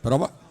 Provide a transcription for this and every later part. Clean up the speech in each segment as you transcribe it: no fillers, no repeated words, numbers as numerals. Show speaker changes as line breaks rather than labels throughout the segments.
Prova.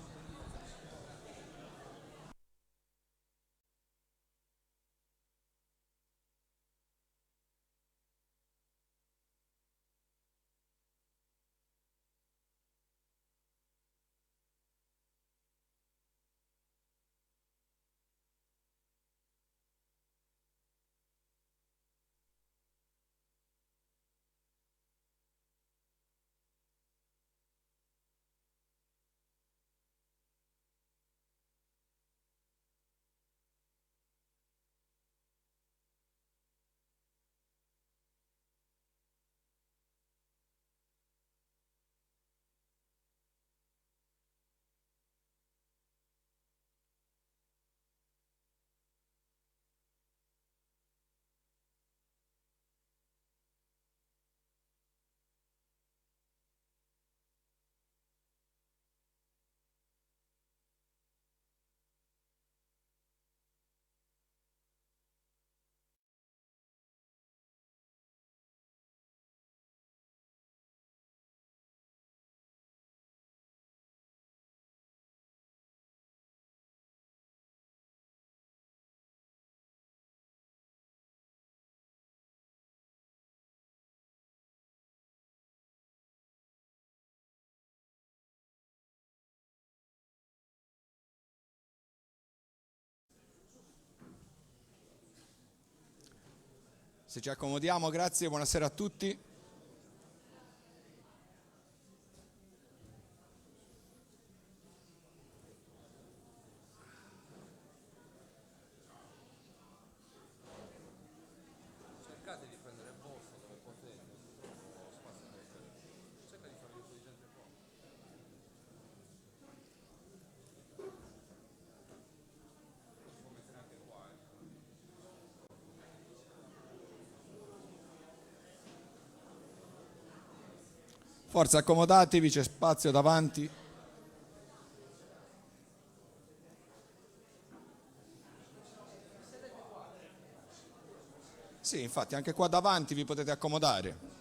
Se ci accomodiamo, grazie, buonasera a tutti.
Cercate di prendere il posto dove potete, cerca di farvi un po' di gente fuori. Può mettere anche qua,
Forza, accomodatevi, c'è spazio davanti. Sì, infatti, anche qua davanti vi potete accomodare.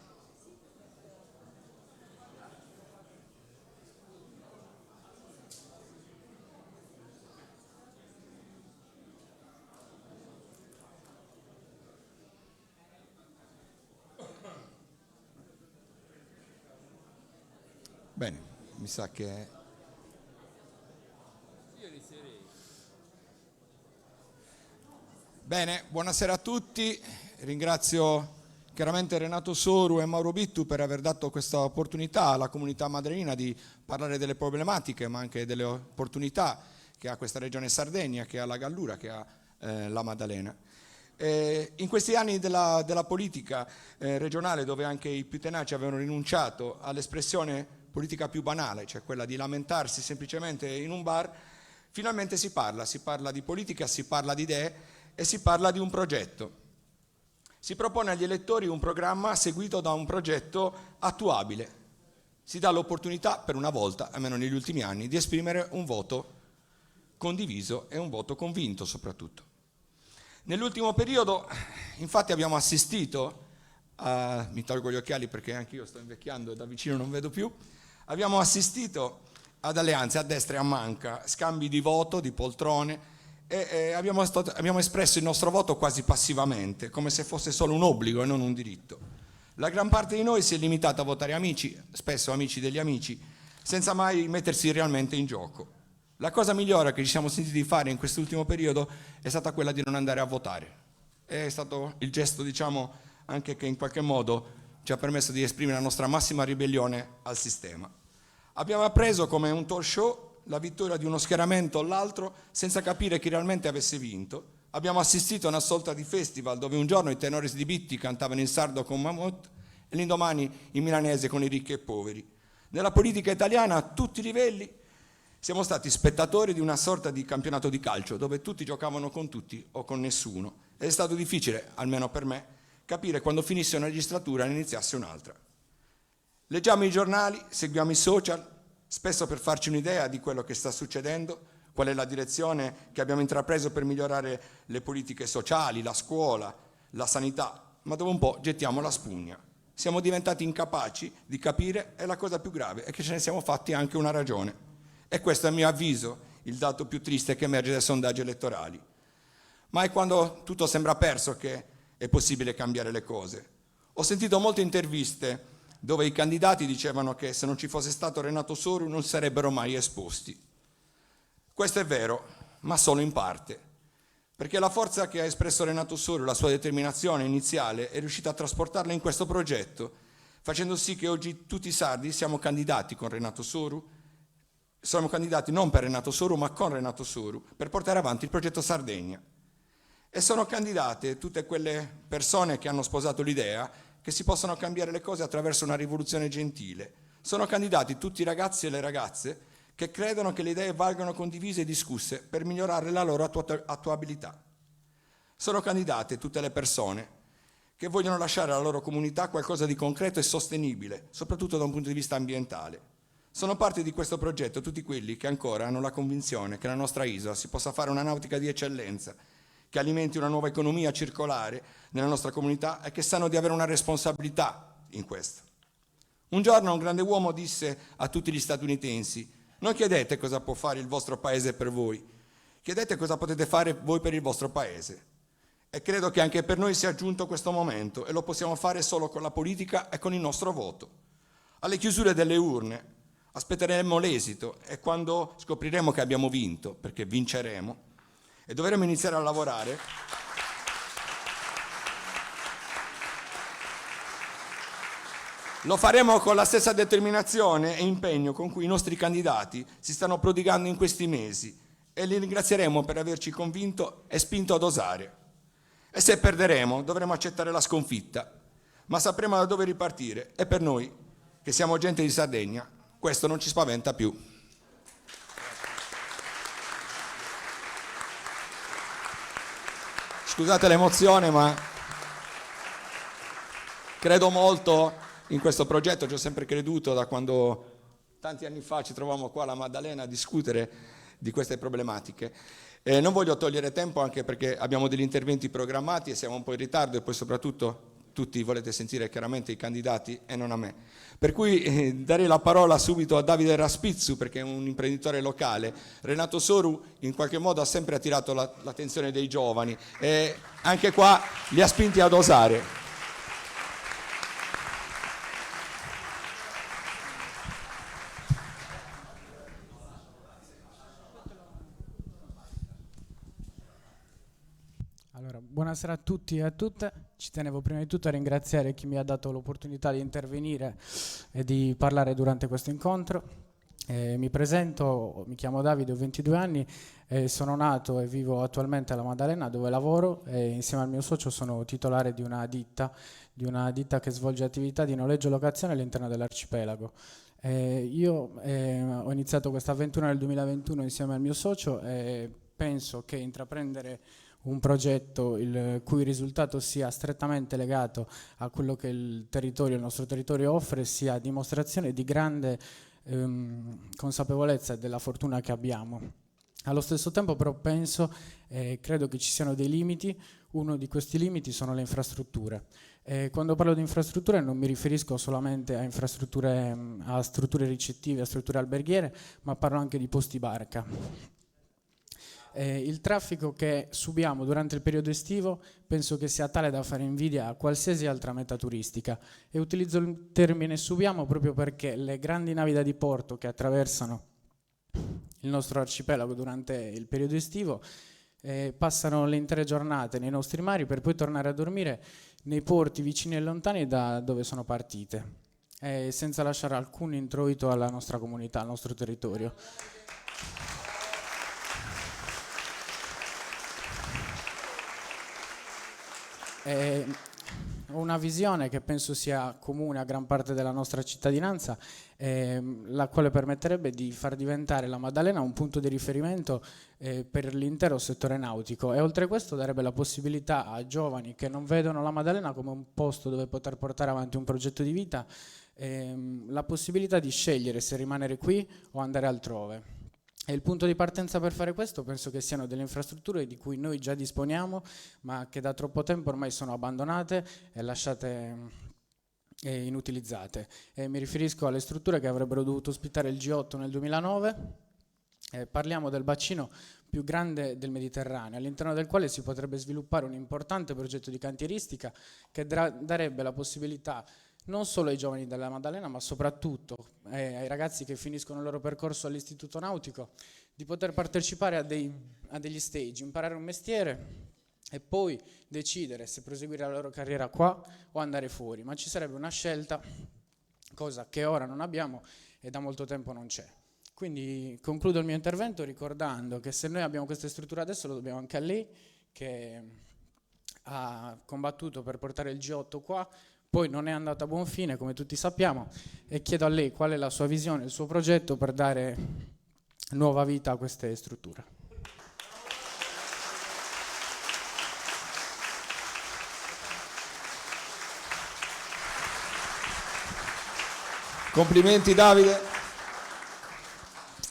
Bene, mi sa che...
io inizierei.
Bene, buonasera a tutti. Ringrazio chiaramente Renato Soru e Mauro Bittu per aver dato questa opportunità alla comunità madrenina di parlare delle problematiche, ma anche delle opportunità che ha questa regione Sardegna, che ha la Gallura, che ha la Maddalena. In questi anni della politica regionale, dove anche i più tenaci avevano rinunciato all'espressione politica più banale, cioè quella di lamentarsi semplicemente in un bar, finalmente si parla di politica, si parla di idee e si parla di un progetto. Si propone agli elettori un programma seguito da un progetto attuabile. Si dà l'opportunità, per una volta, almeno negli ultimi anni, di esprimere un voto condiviso e un voto convinto soprattutto. Nell'ultimo periodo, infatti, abbiamo assistito, mi tolgo gli occhiali perché anche io sto invecchiando e da vicino non vedo più, abbiamo assistito ad alleanze a destra e a manca, scambi di voto, di poltrone, e abbiamo espresso il nostro voto quasi passivamente, come se fosse solo un obbligo e non un diritto. La gran parte di noi si è limitata a votare amici, spesso amici degli amici, senza mai mettersi realmente in gioco. La cosa migliore che ci siamo sentiti fare in quest'ultimo periodo è stata quella di non andare a votare. È stato il gesto, diciamo, anche che in qualche modo ci ha permesso di esprimere la nostra massima ribellione al sistema. Abbiamo appreso come un talk show la vittoria di uno schieramento o l'altro senza capire chi realmente avesse vinto. Abbiamo assistito a una sorta di festival dove un giorno i tenori di Bitti cantavano in sardo con Mammoth e l'indomani in milanese con i ricchi e poveri. Nella politica italiana a tutti i livelli siamo stati spettatori di una sorta di campionato di calcio dove tutti giocavano con tutti o con nessuno. Ed è stato difficile, almeno per me, capire quando finisse una legislatura e ne iniziasse un'altra. Leggiamo i giornali, seguiamo i social, spesso per farci un'idea di quello che sta succedendo, qual è la direzione che abbiamo intrapreso per migliorare le politiche sociali, la scuola, la sanità, ma dopo un po' gettiamo la spugna. Siamo diventati incapaci di capire e la cosa più grave è che ce ne siamo fatti anche una ragione. E questo è a mio avviso il dato più triste che emerge dai sondaggi elettorali. Ma è quando tutto sembra perso che è possibile cambiare le cose. Ho sentito molte interviste dove i candidati dicevano che se non ci fosse stato Renato Soru non sarebbero mai esposti. Questo è vero, ma solo in parte, perché la forza che ha espresso Renato Soru, la sua determinazione iniziale, è riuscita a trasportarla in questo progetto, facendo sì che oggi tutti i sardi siamo candidati con Renato Soru, siamo candidati non per Renato Soru, ma con Renato Soru, per portare avanti il progetto Sardegna. E sono candidate tutte quelle persone che hanno sposato l'idea che si possono cambiare le cose attraverso una rivoluzione gentile. Sono candidati tutti i ragazzi e le ragazze che credono che le idee valgano condivise e discusse per migliorare la loro attuabilità. Sono candidate tutte le persone che vogliono lasciare alla loro comunità qualcosa di concreto e sostenibile, soprattutto da un punto di vista ambientale. Sono parte di questo progetto tutti quelli che ancora hanno la convinzione che la nostra isola si possa fare una nautica di eccellenza, che alimenti una nuova economia circolare nella nostra comunità e che sanno di avere una responsabilità in questo. Un giorno un grande uomo disse a tutti gli statunitensi: non chiedete cosa può fare il vostro paese per voi, chiedete cosa potete fare voi per il vostro paese. E credo che anche per noi sia giunto questo momento e lo possiamo fare solo con la politica e con il nostro voto. Alle chiusure delle urne aspetteremo l'esito e quando scopriremo che abbiamo vinto, perché vinceremo, e dovremo iniziare a lavorare, lo faremo con la stessa determinazione e impegno con cui i nostri candidati si stanno prodigando in questi mesi e li ringrazieremo per averci convinto e spinto ad osare. E se perderemo dovremo accettare la sconfitta, ma sapremo da dove ripartire e per noi, che siamo gente di Sardegna, questo non ci spaventa più. Scusate l'emozione, ma credo molto in questo progetto, ci ho sempre creduto da quando tanti anni fa ci trovavamo qua alla Maddalena a discutere di queste problematiche. Non voglio togliere tempo anche perché abbiamo degli interventi programmati e siamo un po' in ritardo e poi soprattutto tutti volete sentire chiaramente i candidati e non a me. Per cui darei la parola subito a Davide Raspizzu perché è un imprenditore locale. Renato Soru in qualche modo ha sempre attirato l'attenzione dei giovani e anche qua li ha spinti ad osare.
Allora, buonasera a tutti e a tutte. Ci tenevo prima di tutto a ringraziare chi mi ha dato l'opportunità di intervenire e di parlare durante questo incontro. Mi presento, mi chiamo Davide, ho 22 anni, sono nato e vivo attualmente alla Maddalena dove lavoro e insieme al mio socio sono titolare di una ditta che svolge attività di noleggio e locazione all'interno dell'arcipelago. Io ho iniziato questa avventura nel 2021 insieme al mio socio e penso che intraprendere un progetto il cui risultato sia strettamente legato a quello che il nostro territorio offre sia dimostrazione di grande consapevolezza della fortuna che abbiamo. Allo stesso tempo però penso e credo che ci siano dei limiti. Uno di questi limiti sono le infrastrutture. Quando parlo di infrastrutture non mi riferisco solamente a infrastrutture, a strutture ricettive, a strutture alberghiere, ma parlo anche di posti barca. Il traffico che subiamo durante il periodo estivo penso che sia tale da fare invidia a qualsiasi altra meta turistica e utilizzo il termine subiamo proprio perché le grandi navi da diporto che attraversano il nostro arcipelago durante il periodo estivo passano le intere giornate nei nostri mari per poi tornare a dormire nei porti vicini e lontani da dove sono partite, senza lasciare alcun introito alla nostra comunità, al nostro territorio. Ho una visione che penso sia comune a gran parte della nostra cittadinanza, la quale permetterebbe di far diventare la Maddalena un punto di riferimento per l'intero settore nautico e oltre a questo darebbe la possibilità a giovani che non vedono la Maddalena come un posto dove poter portare avanti un progetto di vita la possibilità di scegliere se rimanere qui o andare altrove. E il punto di partenza per fare questo penso che siano delle infrastrutture di cui noi già disponiamo, ma che da troppo tempo ormai sono abbandonate e lasciate inutilizzate. Mi riferisco alle strutture che avrebbero dovuto ospitare il G8 nel 2009, Parliamo del bacino più grande del Mediterraneo, all'interno del quale si potrebbe sviluppare un importante progetto di cantieristica che darebbe la possibilità non solo ai giovani della Maddalena, ma soprattutto ai ragazzi che finiscono il loro percorso all'Istituto Nautico, di poter partecipare a degli stage, imparare un mestiere e poi decidere se proseguire la loro carriera qua o andare fuori. Ma ci sarebbe una scelta, cosa che ora non abbiamo e da molto tempo non c'è. Quindi concludo il mio intervento ricordando che se noi abbiamo queste strutture adesso lo dobbiamo anche a lei, che ha combattuto per portare il G8 qua, poi non è andata a buon fine come tutti sappiamo, e chiedo a lei qual è la sua visione, il suo progetto per dare nuova vita a queste strutture.
Complimenti Davide.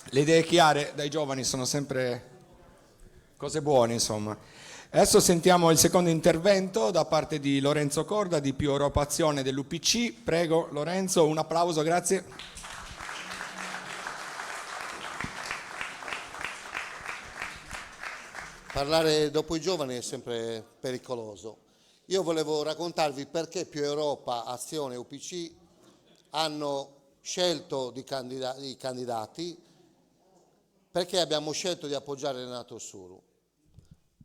Le idee chiare dai giovani sono sempre cose buone, insomma. Adesso sentiamo il secondo intervento da parte di Lorenzo Corda di Più Europa Azione dell'UPC. Prego Lorenzo, un applauso, grazie.
Parlare dopo i giovani è sempre pericoloso. Io volevo raccontarvi perché Più Europa Azione UPC hanno scelto i candidati, perché abbiamo scelto di appoggiare Renato Suru.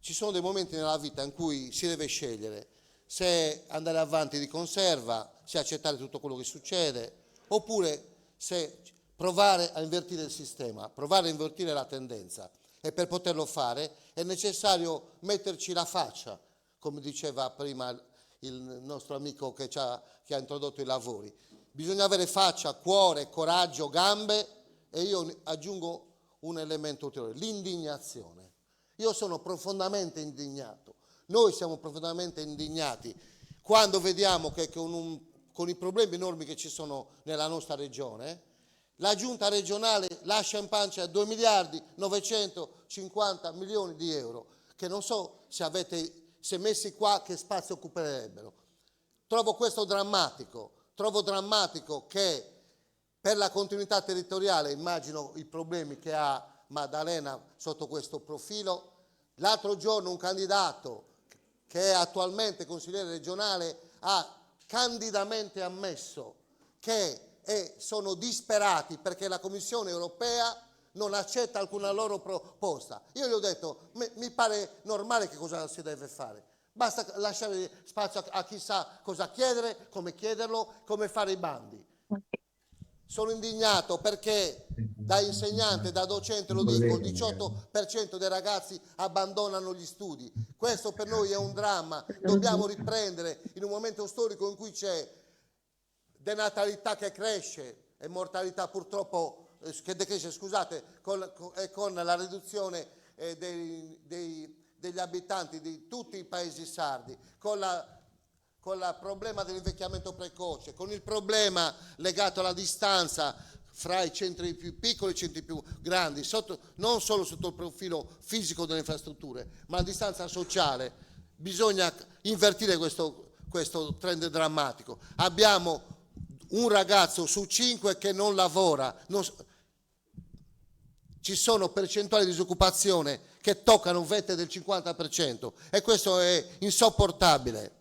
Ci sono dei momenti nella vita in cui si deve scegliere se andare avanti di conserva, se accettare tutto quello che succede, oppure se provare a invertire il sistema, provare a invertire la tendenza. E per poterlo fare è necessario metterci la faccia, come diceva prima il nostro amico che ha introdotto i lavori. Bisogna avere faccia, cuore, coraggio, gambe, e io aggiungo un elemento ulteriore, l'indignazione. Io sono profondamente indignato, noi siamo profondamente indignati quando vediamo che con i problemi enormi che ci sono nella nostra regione, la giunta regionale lascia in pancia 2 miliardi 950 milioni di euro, che non so se messi qua che spazio occuperebbero. Trovo questo drammatico, trovo drammatico che per la continuità territoriale, immagino i problemi che ha Maddalena sotto questo profilo. L'altro giorno un candidato che è attualmente consigliere regionale ha candidamente ammesso che sono disperati perché la Commissione europea non accetta alcuna loro proposta. Io gli ho detto, mi pare normale che cosa si deve fare. Basta lasciare spazio a chi sa cosa chiedere, come chiederlo, come fare i bandi. Sono indignato perché da insegnante, da docente, lo dico, il 18% dei ragazzi abbandonano gli studi. Questo per noi è un dramma. Dobbiamo riprendere in un momento storico in cui c'è denatalità che cresce e mortalità purtroppo che decresce, scusate, con la riduzione degli abitanti di tutti i paesi sardi, con il problema dell'invecchiamento precoce, con il problema legato alla distanza fra i centri più piccoli e i centri più grandi, non solo sotto il profilo fisico delle infrastrutture, ma la distanza sociale. Bisogna invertire questo trend drammatico. Abbiamo un ragazzo su 5 che non lavora, ci sono percentuali di disoccupazione che toccano vette del 50% e questo è insopportabile.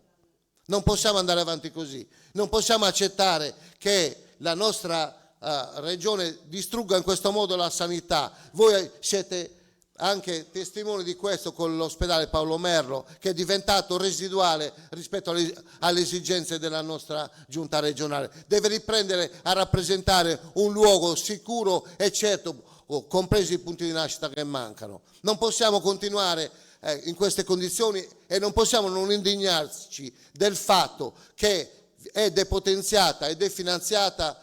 Non possiamo andare avanti così, non possiamo accettare che la nostra regione distrugga in questo modo la sanità. Voi siete anche testimoni di questo con l'ospedale Paolo Merlo, che è diventato residuale rispetto alle esigenze della nostra giunta regionale. Deve riprendere a rappresentare un luogo sicuro e certo, compresi i punti di nascita che mancano. Non possiamo continuare in queste condizioni e non possiamo non indignarci del fatto che è depotenziata ed è finanziata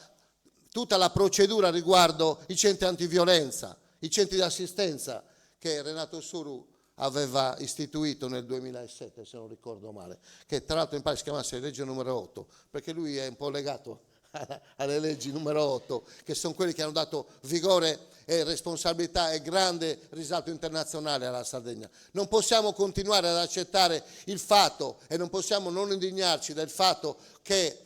tutta la procedura riguardo i centri antiviolenza, i centri di assistenza che Renato Suru aveva istituito nel 2007, se non ricordo male, che tra l'altro mi pare si chiamasse legge numero 8, perché lui è un po' legato alle leggi numero 8, che sono quelli che hanno dato vigore e responsabilità e grande risalto internazionale alla Sardegna. Non possiamo continuare ad accettare il fatto e non possiamo non indignarci del fatto che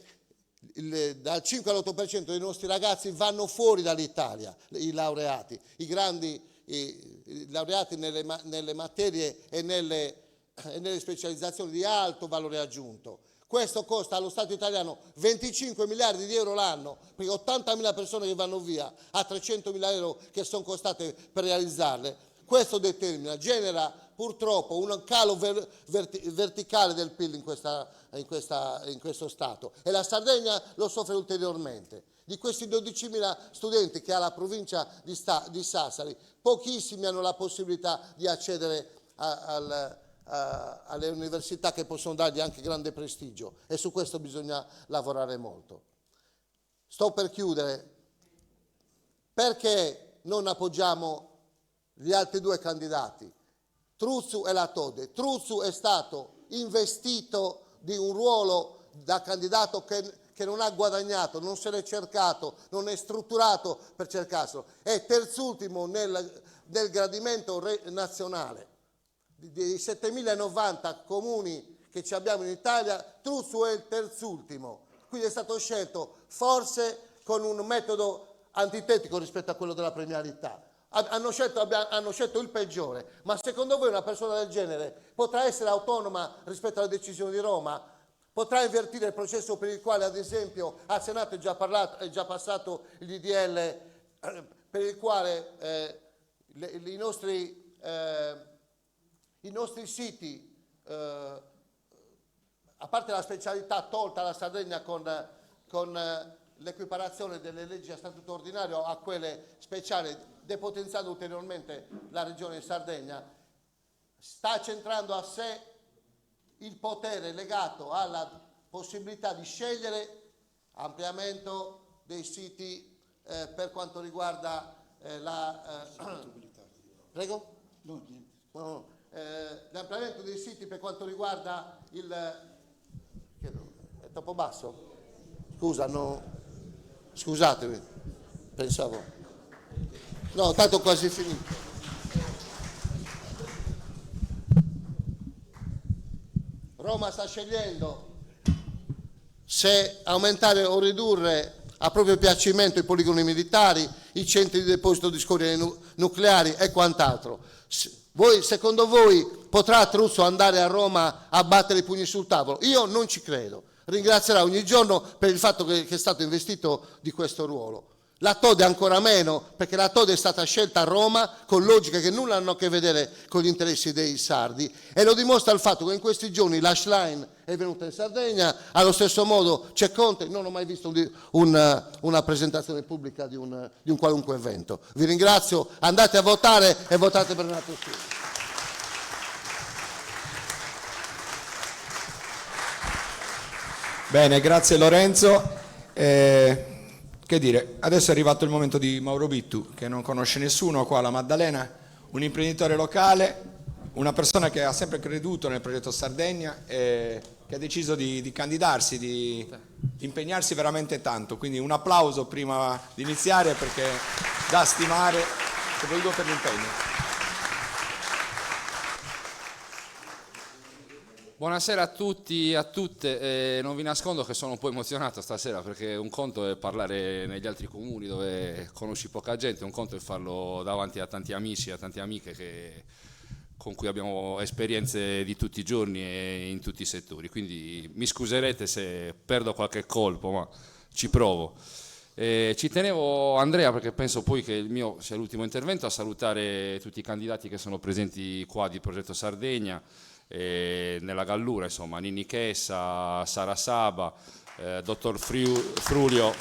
dal 5 all'8% dei nostri ragazzi vanno fuori dall'Italia, i laureati, i grandi i laureati nelle materie e nelle specializzazioni di alto valore aggiunto. Questo costa allo Stato italiano 25 miliardi di euro l'anno, perché 80.000 persone che vanno via a 300.000 euro che sono costate per realizzarle. Questo genera purtroppo un calo verticale del PIL in questo Stato, e la Sardegna lo soffre ulteriormente. Di questi 12.000 studenti che ha la provincia di Sassari, pochissimi hanno la possibilità di accedere alle università che possono dargli anche grande prestigio, e su questo bisogna lavorare molto. Sto per chiudere. Perché non appoggiamo gli altri due candidati, Truzzu e Latode? Truzzu è stato investito di un ruolo da candidato che non ha guadagnato, non se l'è cercato, non è strutturato per cercarselo. È terzultimo nel gradimento nazionale. Dei 7.090 comuni che ci abbiamo in Italia, Truzzu è il terzultimo. Quindi è stato scelto forse con un metodo antitetico rispetto a quello della premialità. Hanno scelto il peggiore, ma secondo voi una persona del genere potrà essere autonoma rispetto alle decisioni di Roma? Potrà invertire il processo per il quale, ad esempio, al Senato è già passato il DDL per il quale i nostri siti, a parte la specialità tolta alla Sardegna con l'equiparazione delle leggi a statuto ordinario a quelle speciali, depotenziando ulteriormente la regione Sardegna, sta centrando a sé il potere legato alla possibilità di scegliere ampliamento dei siti per quanto riguarda prego? No, niente. L'ampliamento dei siti per quanto riguarda è troppo basso? Scusa, no. Scusatemi, pensavo. No, tanto ho quasi finito. Roma sta scegliendo se aumentare o ridurre a proprio piacimento i poligoni militari, i centri di deposito di scorie nucleari e quant'altro. Secondo voi potrà Truzzo andare a Roma a battere i pugni sul tavolo? Io non ci credo. Ringrazierà ogni giorno per il fatto che è stato investito di questo ruolo. La Tode ancora meno, perché la Tode è stata scelta a Roma con logiche che nulla hanno a che vedere con gli interessi dei sardi, e lo dimostra il fatto che in questi giorni la Schlein è venuta in Sardegna, allo stesso modo c'è Conte. Non ho mai visto una presentazione pubblica di un qualunque evento. Vi ringrazio, andate a votare e votate per Renato Soru.
Bene, grazie Lorenzo. Che dire, adesso è arrivato il momento di Mauro Bittu, che non conosce nessuno qua alla Maddalena, un imprenditore locale, una persona che ha sempre creduto nel progetto Sardegna e che ha deciso di candidarsi, di impegnarsi veramente tanto. Quindi un applauso prima di iniziare, perché da stimare, soprattutto per l'impegno.
Buonasera a tutti e a tutte, non vi nascondo che sono un po' emozionato stasera, perché un conto è parlare negli altri comuni dove conosci poca gente, un conto è farlo davanti a tanti amici, a tante amiche con cui abbiamo esperienze di tutti i giorni e in tutti i settori, quindi mi scuserete se perdo qualche colpo, ma ci provo. Ci tenevo, Andrea, perché penso poi che il mio sia l'ultimo intervento, a salutare tutti i candidati che sono presenti qua di Progetto Sardegna, nella Gallura, insomma, Ninni Chessa, Sara Saba, dottor Frulio,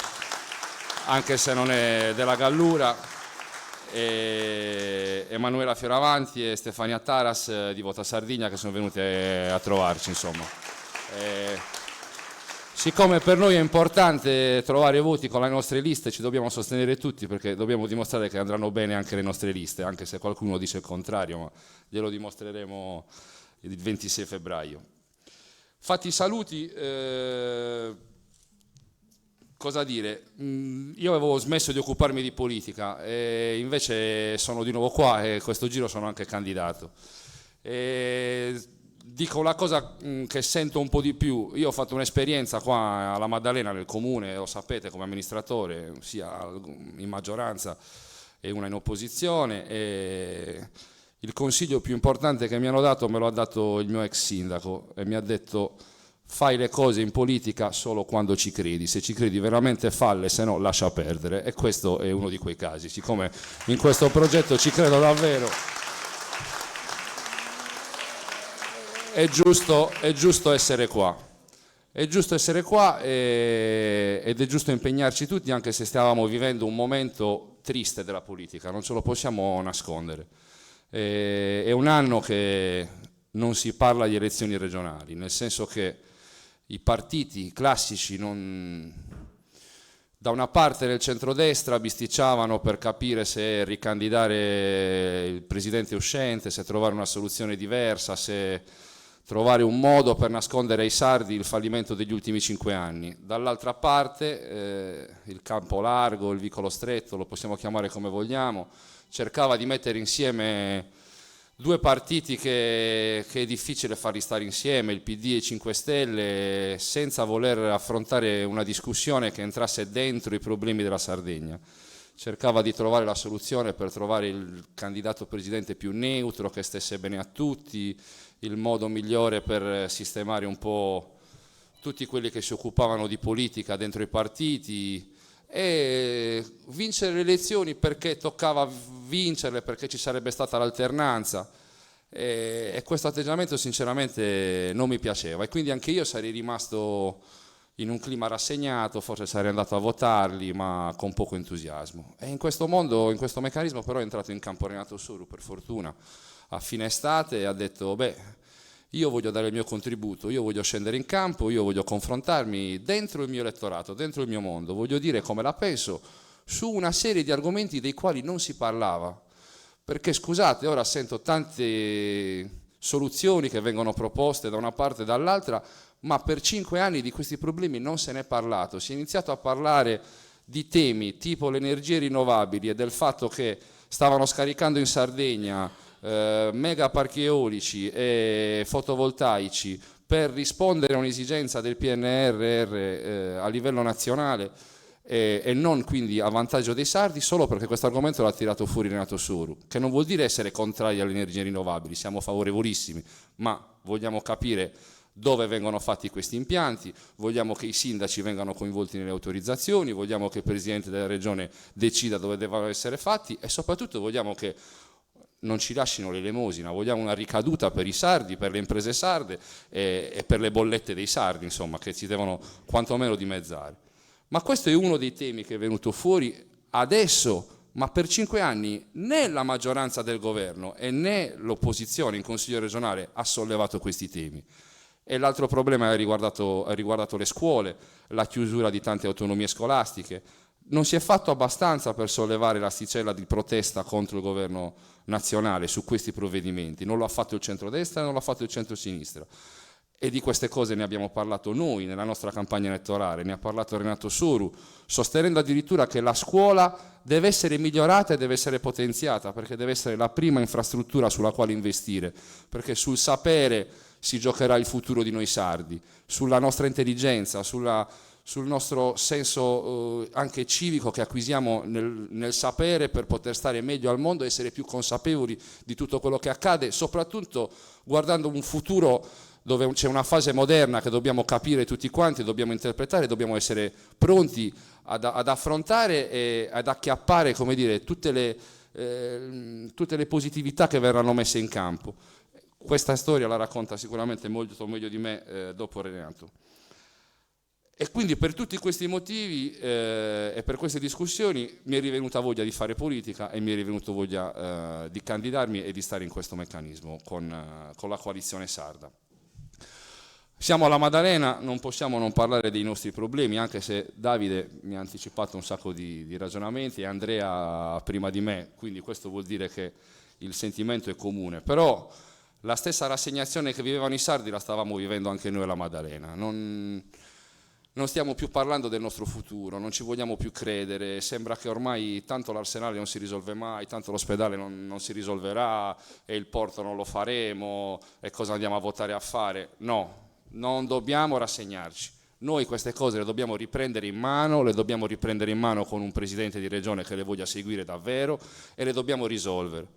anche se non è della Gallura, Emanuela Fioravanti e Stefania Taras di Vota Sardegna, che sono venute a trovarci, insomma. Siccome per noi è importante trovare voti con le nostre liste, ci dobbiamo sostenere tutti, perché dobbiamo dimostrare che andranno bene anche le nostre liste, anche se qualcuno dice il contrario, ma glielo dimostreremo il 26 febbraio. Fatti i saluti, cosa dire? Io avevo smesso di occuparmi di politica e invece sono di nuovo qua e questo giro sono anche candidato. Dico la cosa che sento un po' di più: io ho fatto un'esperienza qua alla Maddalena, nel comune, lo sapete, come amministratore, sia in maggioranza, e una in opposizione, e il consiglio più importante che mi hanno dato me lo ha dato il mio ex sindaco e mi ha detto: fai le cose in politica solo quando ci credi, se ci credi veramente falle, se no lascia perdere. E questo è uno di quei casi, siccome in questo progetto ci credo davvero, è giusto essere qua. È giusto essere qua ed è giusto impegnarci tutti, anche se stavamo vivendo un momento triste della politica, non ce lo possiamo nascondere. È un anno che non si parla di elezioni regionali, nel senso che i partiti classici da una parte nel centrodestra bisticciavano per capire se ricandidare il presidente uscente, se trovare una soluzione diversa, se trovare un modo per nascondere ai sardi il fallimento degli ultimi 5 anni. Dall'altra parte il campo largo, il vicolo stretto, lo possiamo chiamare come vogliamo, cercava di mettere insieme due partiti che è difficile farli stare insieme, il PD e i 5 Stelle, senza voler affrontare una discussione che entrasse dentro i problemi della Sardegna. Cercava di trovare la soluzione per trovare il candidato presidente più neutro, che stesse bene a tutti, il modo migliore per sistemare un po' tutti quelli che si occupavano di politica dentro i partiti e vincere le elezioni perché toccava vincerle, perché ci sarebbe stata l'alternanza, e questo atteggiamento sinceramente non mi piaceva, e quindi anche io sarei rimasto in un clima rassegnato, forse sarei andato a votarli, ma con poco entusiasmo. E in questo mondo, in questo meccanismo però è entrato in campo Renato Soru, per fortuna, a fine estate, e ha detto: beh, io voglio dare il mio contributo, io voglio scendere in campo, io voglio confrontarmi dentro il mio elettorato, dentro il mio mondo, voglio dire come la penso su una serie di argomenti dei quali non si parlava. Perché scusate, ora sento tante soluzioni che vengono proposte da una parte e dall'altra, ma per 5 anni di questi problemi non se n'è parlato. Si è iniziato a parlare di temi tipo le energie rinnovabili e del fatto che stavano scaricando in Sardegna mega parchi eolici e fotovoltaici per rispondere a un'esigenza del PNRR a livello nazionale e non quindi a vantaggio dei sardi, solo perché questo argomento l'ha tirato fuori Renato Soru, che non vuol dire essere contrari alle energie rinnovabili, siamo favorevolissimi, ma vogliamo capire dove vengono fatti questi impianti, vogliamo che i sindaci vengano coinvolti nelle autorizzazioni, vogliamo che il Presidente della Regione decida dove devono essere fatti e soprattutto vogliamo che non ci lasciano l'elemosina, vogliamo una ricaduta per i sardi, per le imprese sarde e per le bollette dei sardi, insomma, che ci devono quantomeno dimezzare. Ma questo è uno dei temi che è venuto fuori adesso, ma per 5 anni né la maggioranza del governo e né l'opposizione in Consiglio regionale ha sollevato questi temi. E l'altro problema ha riguardato le scuole, la chiusura di tante autonomie scolastiche. Non si è fatto abbastanza per sollevare l'asticella di protesta contro il governo nazionale su questi provvedimenti, non lo ha fatto il centrodestra e non lo ha fatto il centrosinistra. E di queste cose ne abbiamo parlato noi nella nostra campagna elettorale, ne ha parlato Renato Soru, sostenendo addirittura che la scuola deve essere migliorata e deve essere potenziata, perché deve essere la prima infrastruttura sulla quale investire, perché sul sapere si giocherà il futuro di noi sardi, sulla nostra intelligenza, sul nostro senso anche civico che acquisiamo nel sapere per poter stare meglio al mondo, essere più consapevoli di tutto quello che accade, soprattutto guardando un futuro dove c'è una fase moderna che dobbiamo capire tutti quanti, dobbiamo interpretare, dobbiamo essere pronti ad affrontare e ad acchiappare, come dire, tutte le positività che verranno messe in campo. Questa storia la racconta sicuramente molto meglio di me dopo Renato. E quindi per tutti questi motivi e per queste discussioni mi è rivenuta voglia di fare politica e mi è rivenuta voglia di candidarmi e di stare in questo meccanismo con la coalizione sarda. Siamo alla Maddalena, non possiamo non parlare dei nostri problemi, anche se Davide mi ha anticipato un sacco di ragionamenti e Andrea prima di me, quindi questo vuol dire che il sentimento è comune. Però la stessa rassegnazione che vivevano i sardi la stavamo vivendo anche noi alla Maddalena. Non stiamo più parlando del nostro futuro, non ci vogliamo più credere, sembra che ormai tanto l'Arsenale non si risolve mai, tanto l'ospedale non si risolverà e il porto non lo faremo e cosa andiamo a votare a fare. No, non dobbiamo rassegnarci, Noi queste cose le dobbiamo riprendere in mano, le dobbiamo riprendere in mano con un presidente di regione che le voglia seguire davvero e le dobbiamo risolvere.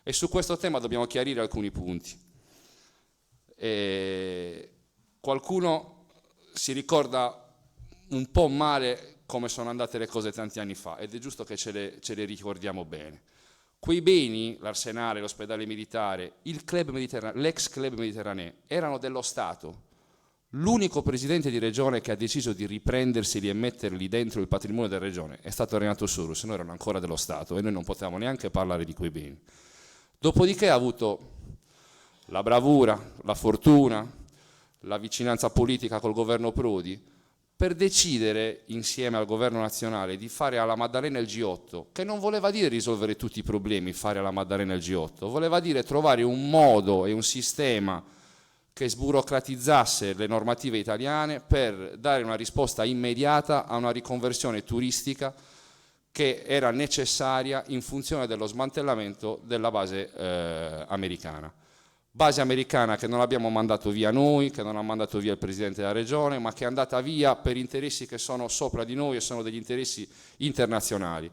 E su questo tema dobbiamo chiarire alcuni punti. Qualcuno si ricorda un po' male come sono andate le cose tanti anni fa ed è giusto che ce le ricordiamo bene. Quei beni, l'Arsenale, l'ospedale militare, l'ex club mediterraneo, erano dello Stato. L'unico presidente di regione che ha deciso di riprenderseli e metterli dentro il patrimonio della regione è stato Renato Soru, se no erano ancora dello Stato e noi non potevamo neanche parlare di quei beni. Dopodiché ha avuto la bravura, la fortuna, la vicinanza politica col governo Prodi per decidere insieme al governo nazionale di fare alla Maddalena il G8, che non voleva dire risolvere tutti i problemi, fare alla Maddalena il G8, voleva dire trovare un modo e un sistema che sburocratizzasse le normative italiane per dare una risposta immediata a una riconversione turistica che era necessaria in funzione dello smantellamento della base americana. Base americana che non abbiamo mandato via noi, che non ha mandato via il Presidente della Regione, ma che è andata via per interessi che sono sopra di noi e sono degli interessi internazionali.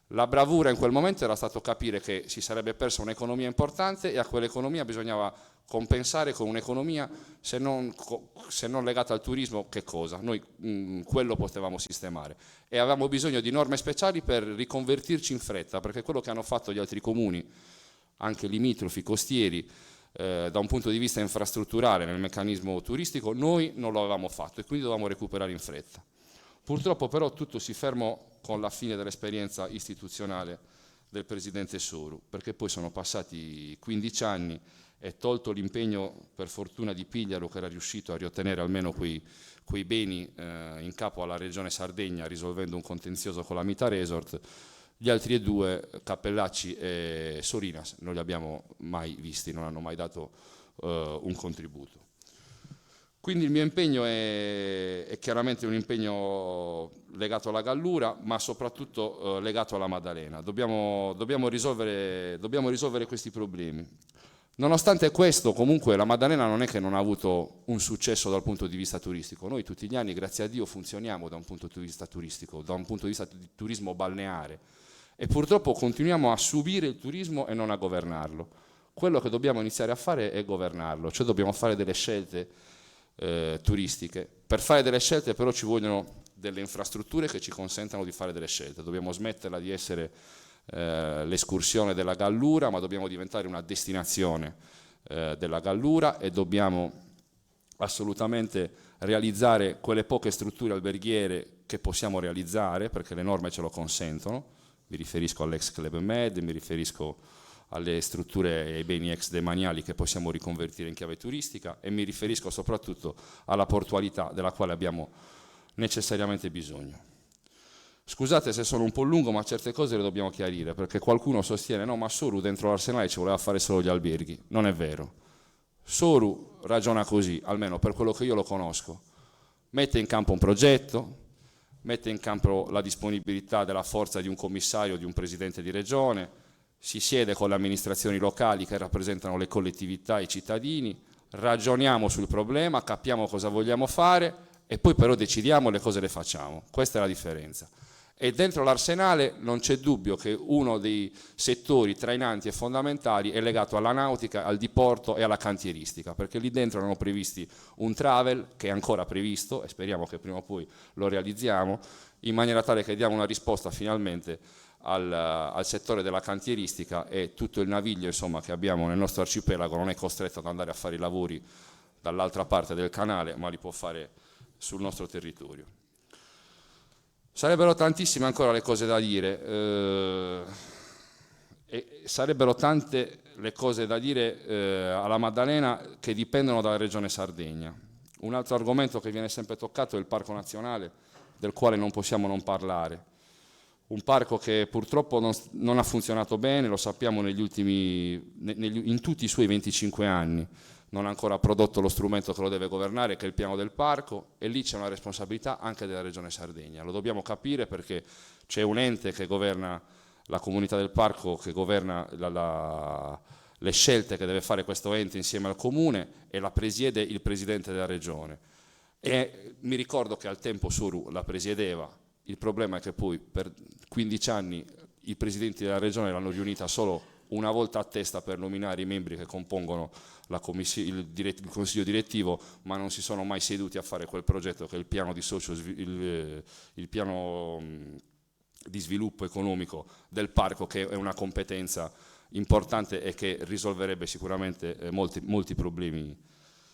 La bravura in quel momento era stato capire che si sarebbe persa un'economia importante e a quell'economia bisognava compensare con un'economia, se non legata al turismo, che cosa? Noi quello potevamo sistemare e avevamo bisogno di norme speciali per riconvertirci in fretta, perché quello che hanno fatto gli altri comuni, anche limitrofi, costieri, da un punto di vista infrastrutturale nel meccanismo turistico, noi non lo avevamo fatto e quindi dovevamo recuperare in fretta. Purtroppo però tutto si fermò con la fine dell'esperienza istituzionale del Presidente Soru, perché poi sono passati 15 anni e tolto l'impegno, per fortuna di Pigliaro, che era riuscito a riottenere almeno quei beni in capo alla Regione Sardegna, risolvendo un contenzioso con la Mita Resort, gli altri due, Cappellacci e Sorinas, non li abbiamo mai visti, non hanno mai dato un contributo. Quindi il mio impegno è chiaramente un impegno legato alla Gallura, ma soprattutto legato alla Maddalena. Dobbiamo risolvere questi problemi. Nonostante questo, comunque, la Maddalena non è che non ha avuto un successo dal punto di vista turistico. Noi tutti gli anni, grazie a Dio, funzioniamo da un punto di vista turistico, da un punto di vista di turismo balneare. E purtroppo continuiamo a subire il turismo e non a governarlo. Quello che dobbiamo iniziare a fare è governarlo, cioè dobbiamo fare delle scelte turistiche. Per fare delle scelte però ci vogliono delle infrastrutture che ci consentano di fare delle scelte. Dobbiamo smetterla di essere l'escursione della Gallura, ma dobbiamo diventare una destinazione della Gallura e dobbiamo assolutamente realizzare quelle poche strutture alberghiere che possiamo realizzare, perché le norme ce lo consentono. Mi riferisco all'ex Club Med, mi riferisco alle strutture e ai beni ex demaniali che possiamo riconvertire in chiave turistica e mi riferisco soprattutto alla portualità della quale abbiamo necessariamente bisogno. Scusate se sono un po' lungo, ma certe cose le dobbiamo chiarire, perché qualcuno sostiene no, ma Soru dentro l'Arsenale ci voleva fare solo gli alberghi. Non è vero. Soru ragiona così, almeno per quello che io lo conosco. Mette in campo un progetto, mette in campo la disponibilità della forza di un commissario, di un presidente di regione, si siede con le amministrazioni locali che rappresentano le collettività e i cittadini, ragioniamo sul problema, capiamo cosa vogliamo fare e poi però decidiamo le cose le facciamo. Questa è la differenza. E dentro l'Arsenale non c'è dubbio che uno dei settori trainanti e fondamentali è legato alla nautica, al diporto e alla cantieristica, perché lì dentro erano previsti un travel che è ancora previsto e speriamo che prima o poi lo realizziamo, in maniera tale che diamo una risposta finalmente al settore della cantieristica e tutto il naviglio insomma, che abbiamo nel nostro arcipelago non è costretto ad andare a fare i lavori dall'altra parte del canale, ma li può fare sul nostro territorio. Sarebbero tantissime ancora le cose da dire e sarebbero tante le cose da dire alla Maddalena che dipendono dalla regione Sardegna. Un altro argomento che viene sempre toccato è il parco nazionale, del quale non possiamo non parlare. Un parco che purtroppo non ha funzionato bene, lo sappiamo in tutti i suoi 25 anni. Non ha ancora prodotto lo strumento che lo deve governare, che è il piano del parco, e lì c'è una responsabilità anche della Regione Sardegna. Lo dobbiamo capire perché c'è un ente che governa la comunità del parco, che governa le scelte che deve fare questo ente insieme al comune e la presiede il Presidente della Regione. e mi ricordo che al tempo Soru la presiedeva. Il problema è che poi per 15 anni i presidenti della regione l'hanno riunita solo una volta a testa per nominare i membri che compongono il consiglio direttivo, ma non si sono mai seduti a fare quel progetto che è il piano di il piano di sviluppo economico del parco, che è una competenza importante e che risolverebbe sicuramente molti problemi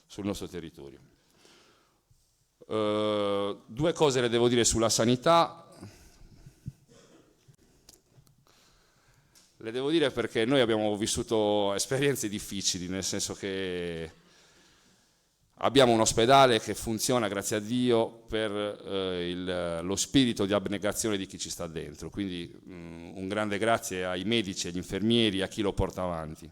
sul nostro territorio. Due cose le devo dire sulla sanità. Le devo dire perché noi abbiamo vissuto esperienze difficili, nel senso che abbiamo un ospedale che funziona, grazie a Dio, per lo spirito di abnegazione di chi ci sta dentro, quindi un grande grazie ai medici, agli infermieri, a chi lo porta avanti.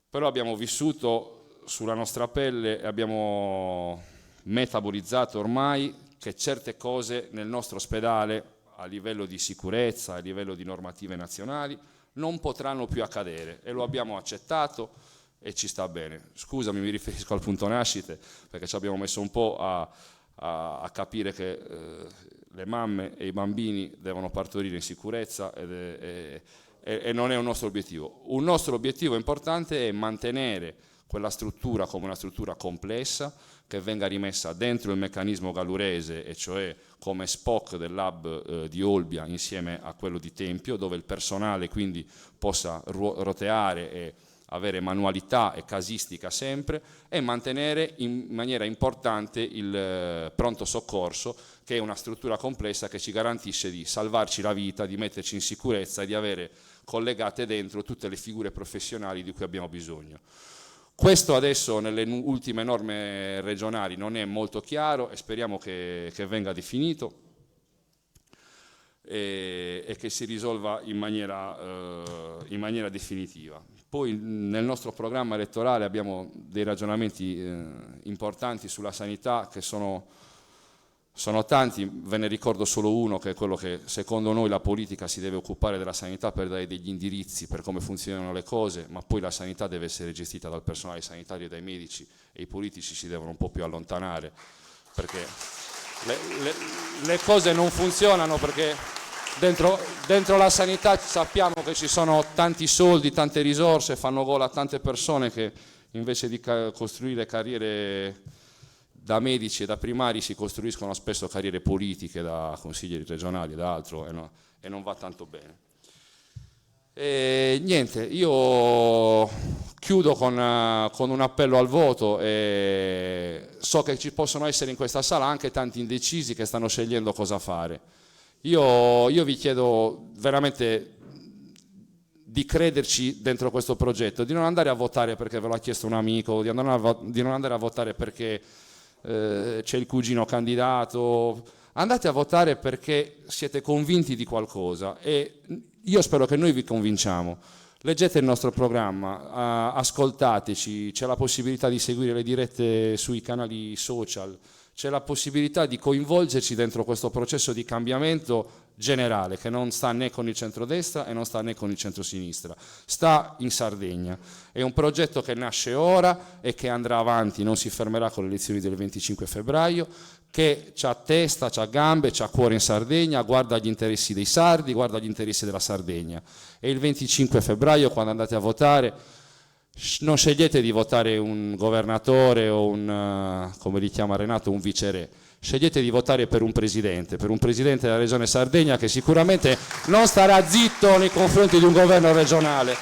Però abbiamo vissuto sulla nostra pelle e abbiamo metabolizzato ormai che certe cose nel nostro ospedale, a livello di sicurezza, a livello di normative nazionali, non potranno più accadere, e lo abbiamo accettato e ci sta bene. Scusami, mi riferisco al punto nascite, perché ci abbiamo messo un po' a capire che le mamme e i bambini devono partorire in sicurezza e non è un nostro obiettivo. Un nostro obiettivo importante è mantenere quella struttura come una struttura complessa, che venga rimessa dentro il meccanismo gallurese, e cioè come Spock del lab di Olbia insieme a quello di Tempio, dove il personale quindi possa roteare e avere manualità e casistica sempre, e mantenere in maniera importante il pronto soccorso, che è una struttura complessa che ci garantisce di salvarci la vita, di metterci in sicurezza e di avere collegate dentro tutte le figure professionali di cui abbiamo bisogno. Questo adesso nelle ultime norme regionali non è molto chiaro, e speriamo che venga definito e che si risolva in maniera definitiva. Poi nel nostro programma elettorale abbiamo dei ragionamenti importanti sulla sanità, che sono tanti. Ve ne ricordo solo uno, che è quello che secondo noi la politica si deve occupare della sanità per dare degli indirizzi per come funzionano le cose, ma poi la sanità deve essere gestita dal personale sanitario e dai medici, e i politici si devono un po' più allontanare, perché le cose non funzionano, perché dentro la sanità sappiamo che ci sono tanti soldi, tante risorse, fanno gola a tante persone che invece di costruire carriere da medici e da primari si costruiscono spesso carriere politiche da consiglieri regionali e da altro, e non va tanto bene. E niente, io chiudo con un appello al voto, e so che ci possono essere in questa sala anche tanti indecisi che stanno scegliendo cosa fare. Io vi chiedo veramente di crederci dentro questo progetto, di non andare a votare perché ve l'ha chiesto un amico, di non andare a votare perché c'è il cugino candidato. Andate a votare perché siete convinti di qualcosa, e io spero che noi vi convinciamo. Leggete il nostro programma, ascoltateci, c'è la possibilità di seguire le dirette sui canali social, c'è la possibilità di coinvolgerci dentro questo processo di cambiamento generale, che non sta né con il centrodestra e non sta né con il centrosinistra, sta in Sardegna. È un progetto che nasce ora e che andrà avanti, non si fermerà con le elezioni del 25 febbraio, che c'ha testa, c'ha gambe, c'ha cuore in Sardegna, guarda agli interessi dei sardi, guarda agli interessi della Sardegna. E il 25 febbraio, quando andate a votare, non scegliete di votare un governatore o come li chiama Renato, un viceré. Scegliete di votare per un presidente della regione Sardegna, che sicuramente non starà zitto nei confronti di un governo regionale,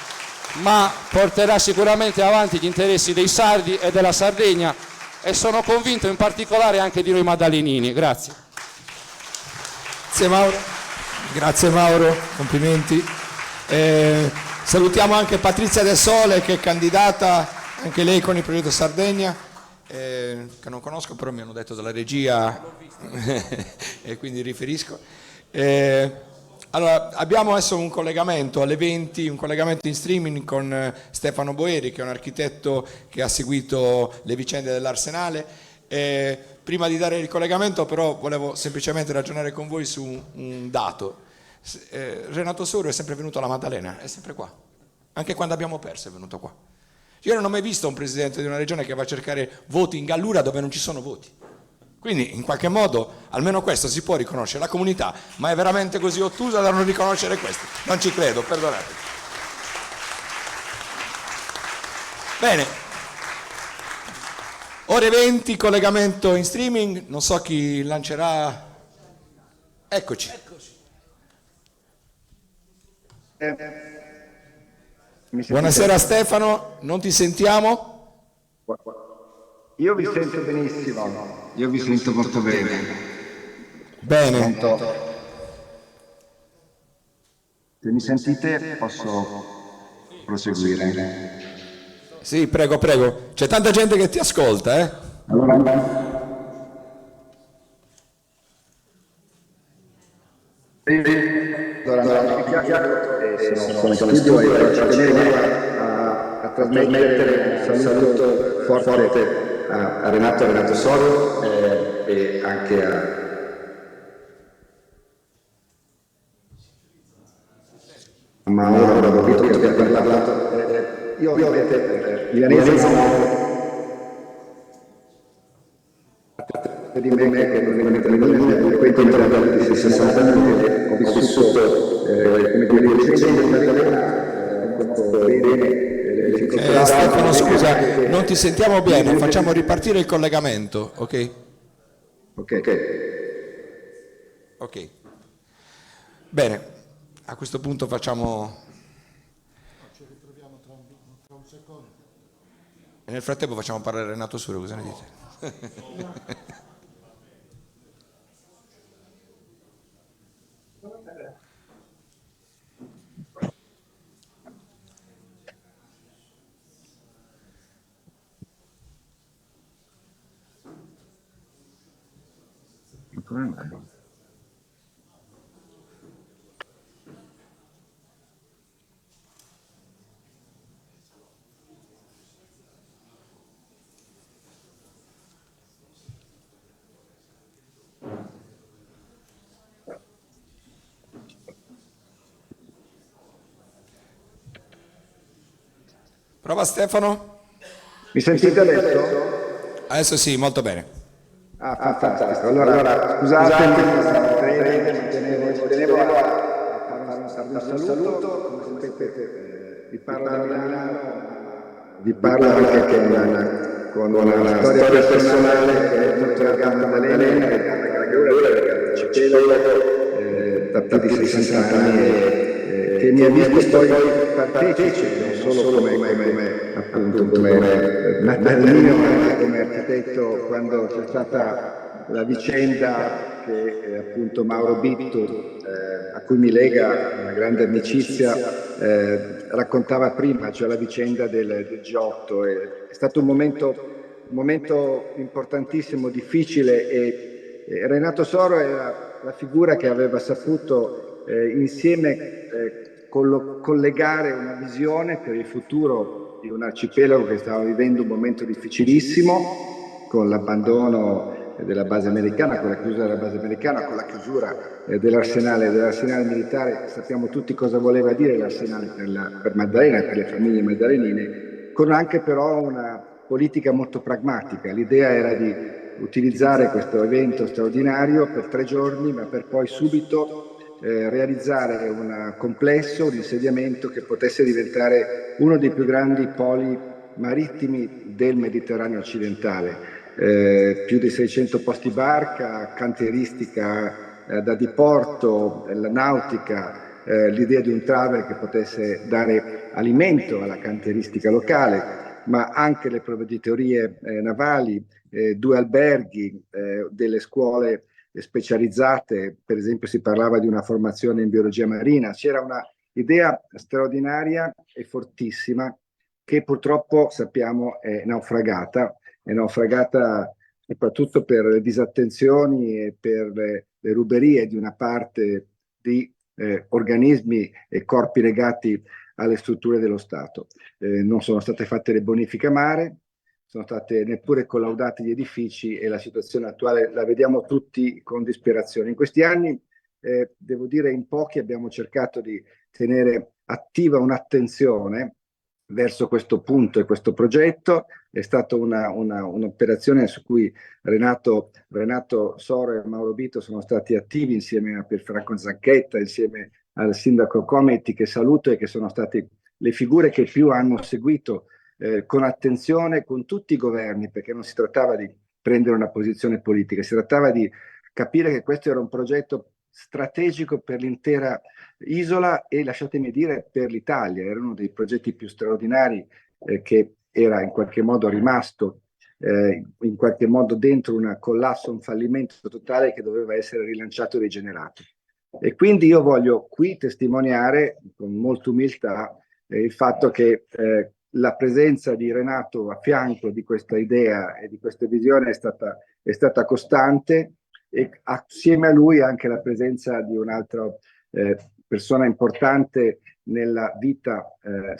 ma porterà sicuramente avanti gli interessi dei sardi e della Sardegna, e sono convinto in particolare anche di noi maddalenini. Grazie.
Grazie Mauro, complimenti. Salutiamo anche Patrizia De Sole, che è candidata anche lei con il progetto Sardegna, che non conosco, però mi hanno detto dalla regia e quindi riferisco. Allora, abbiamo adesso un collegamento alle 20, un collegamento in streaming con Stefano Boeri, che è un architetto che ha seguito le vicende dell'Arsenale. Prima di dare il collegamento, però, volevo semplicemente ragionare con voi su un dato. Renato Soru è sempre venuto alla Maddalena, è sempre qua, anche quando abbiamo perso è venuto qua. Io non ho mai visto un presidente di una regione che va a cercare voti in Gallura dove non ci sono voti. Quindi in qualche modo almeno questo si può riconoscere. La comunità, ma è veramente così ottusa da non riconoscere questo? Non ci credo, perdonate. Bene, ore 20, collegamento in streaming, non so chi lancerà. Eccoci. Buonasera Stefano, non ti sentiamo?
Io vi sento benissimo, io vi sento molto bene.
Bene.
Se mi sentite posso proseguire.
Sì, prego, prego. C'è tanta gente che ti ascolta, eh?
Allora, sono in studio e ci tenevo a trasmettere un saluto forte a Renato Soro e anche a Mauro, ho capito che abbiamo parlato. Io ovviamente milanese di me che non è quei controlli di 60 anni che ho vissuto come dire
Stefano, scusa, non ti sentiamo bene, facciamo ripartire il collegamento, ok? Ok. Bene, a questo punto facciamo. Ci ritroviamo tra un secondo. E nel frattempo facciamo parlare Renato Suro, cosa ne dite? Prova Stefano?
Mi sentite adesso?
Adesso sì, molto bene.
Ah, fantastico. Allora scusatemi, tenevo a fare un saluto. Come sapete, vi parlo da Milano, vi parlo anche con una storia personale che è molto legata a Maddalena, che ci da più di 60 anni che mi ha visto poi partecipe non solo come Maddalena, ma anche come architetto quando c'è stata la vicenda che appunto Mauro Bittu, a cui mi lega una grande amicizia, raccontava prima, cioè la vicenda del G8. È stato un momento importantissimo, difficile, e Renato Soro era la figura che aveva saputo insieme collegare una visione per il futuro di un arcipelago che stava vivendo un momento difficilissimo, con l'abbandono della base americana, con la chiusura della base americana, con la chiusura dell'arsenale militare. Sappiamo tutti cosa voleva dire l'arsenale per Maddalena e per le famiglie maddalenine, con anche però una politica molto pragmatica. L'idea era di utilizzare questo evento straordinario per 3 giorni, ma per poi subito realizzare un complesso di insediamento che potesse diventare uno dei più grandi poli marittimi del Mediterraneo occidentale. Più di 600 posti barca, cantieristica da diporto, la nautica, l'idea di un travel che potesse dare alimento alla cantieristica locale, ma anche le provveditorie navali, 2 alberghi, delle scuole specializzate. Per esempio si parlava di una formazione in biologia marina. C'era una idea straordinaria e fortissima che purtroppo sappiamo è naufragata soprattutto per le disattenzioni e per le ruberie di una parte di organismi e corpi legati alle strutture dello Stato. Non sono state fatte le bonifiche a mare, sono state neppure collaudati gli edifici, e la situazione attuale la vediamo tutti con disperazione. In questi anni, devo dire, in pochi abbiamo cercato di tenere attiva un'attenzione verso questo punto e questo progetto. È stata un'operazione su cui Renato Soro e Mauro Bitto sono stati attivi insieme a Pierfranco Zanchetta, insieme al sindaco Comiti, che saluto, e che sono stati le figure che più hanno seguito con attenzione con tutti i governi, perché non si trattava di prendere una posizione politica, si trattava di capire che questo era un progetto strategico per l'intera isola e, lasciatemi dire, per l'Italia. Era uno dei progetti più straordinari che era in qualche modo rimasto in qualche modo dentro un collasso, un fallimento totale che doveva essere rilanciato e rigenerato. E quindi io voglio qui testimoniare con molta umiltà il fatto che la presenza di Renato a fianco di questa idea e di questa visione è stata costante, e assieme a lui anche la presenza di un'altra persona importante nella vita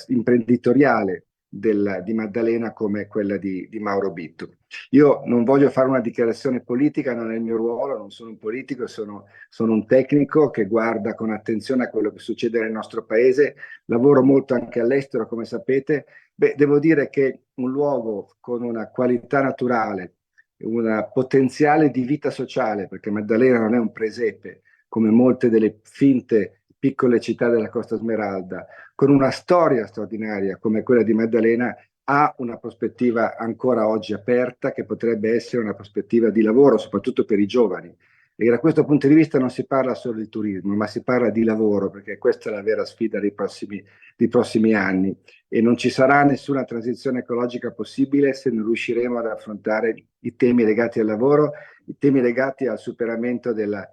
imprenditoriale di Maddalena, come quella di Mauro Bitto. Io non voglio fare una dichiarazione politica, non è il mio ruolo, non sono un politico, sono un tecnico che guarda con attenzione a quello che succede nel nostro paese, lavoro molto anche all'estero, come sapete. Beh, devo dire che un luogo con una qualità naturale, un potenziale di vita sociale, perché Maddalena non è un presepe, come molte delle finte piccole città della Costa Smeralda, con una storia straordinaria come quella di Maddalena, ha una prospettiva ancora oggi aperta, che potrebbe essere una prospettiva di lavoro, soprattutto per i giovani. E da questo punto di vista non si parla solo di turismo, ma si parla di lavoro, perché questa è la vera sfida dei prossimi anni. E non ci sarà nessuna transizione ecologica possibile se non riusciremo ad affrontare i temi legati al lavoro, i temi legati al superamento delle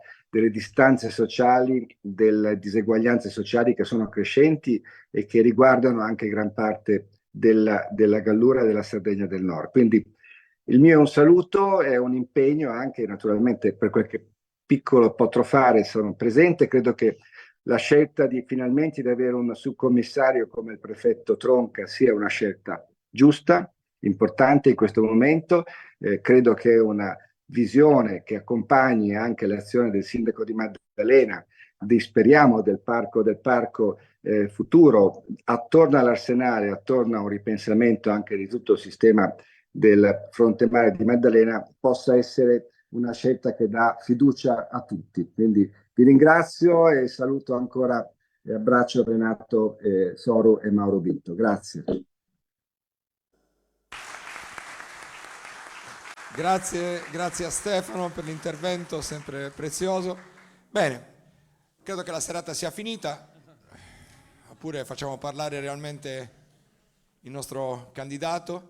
distanze sociali, delle diseguaglianze sociali che sono crescenti e che riguardano anche gran parte della Gallura e della Sardegna del Nord. Quindi il mio è un saluto, è un impegno anche, naturalmente, per quel che piccolo potrò fare, sono presente. Credo che la scelta finalmente di avere un subcommissario come il prefetto Tronca sia una scelta giusta, importante in questo momento. Credo che una visione che accompagni anche l'azione del sindaco di Maddalena, speriamo del parco futuro, attorno all'Arsenale, attorno a un ripensamento anche di tutto il sistema del fronte mare di Maddalena, possa essere una scelta che dà fiducia a tutti. Quindi vi ringrazio e saluto ancora e abbraccio Renato Soro e Mauro Bitto. Grazie.
Grazie a Stefano per l'intervento sempre prezioso. Bene, credo che la serata sia finita, oppure facciamo parlare realmente il nostro candidato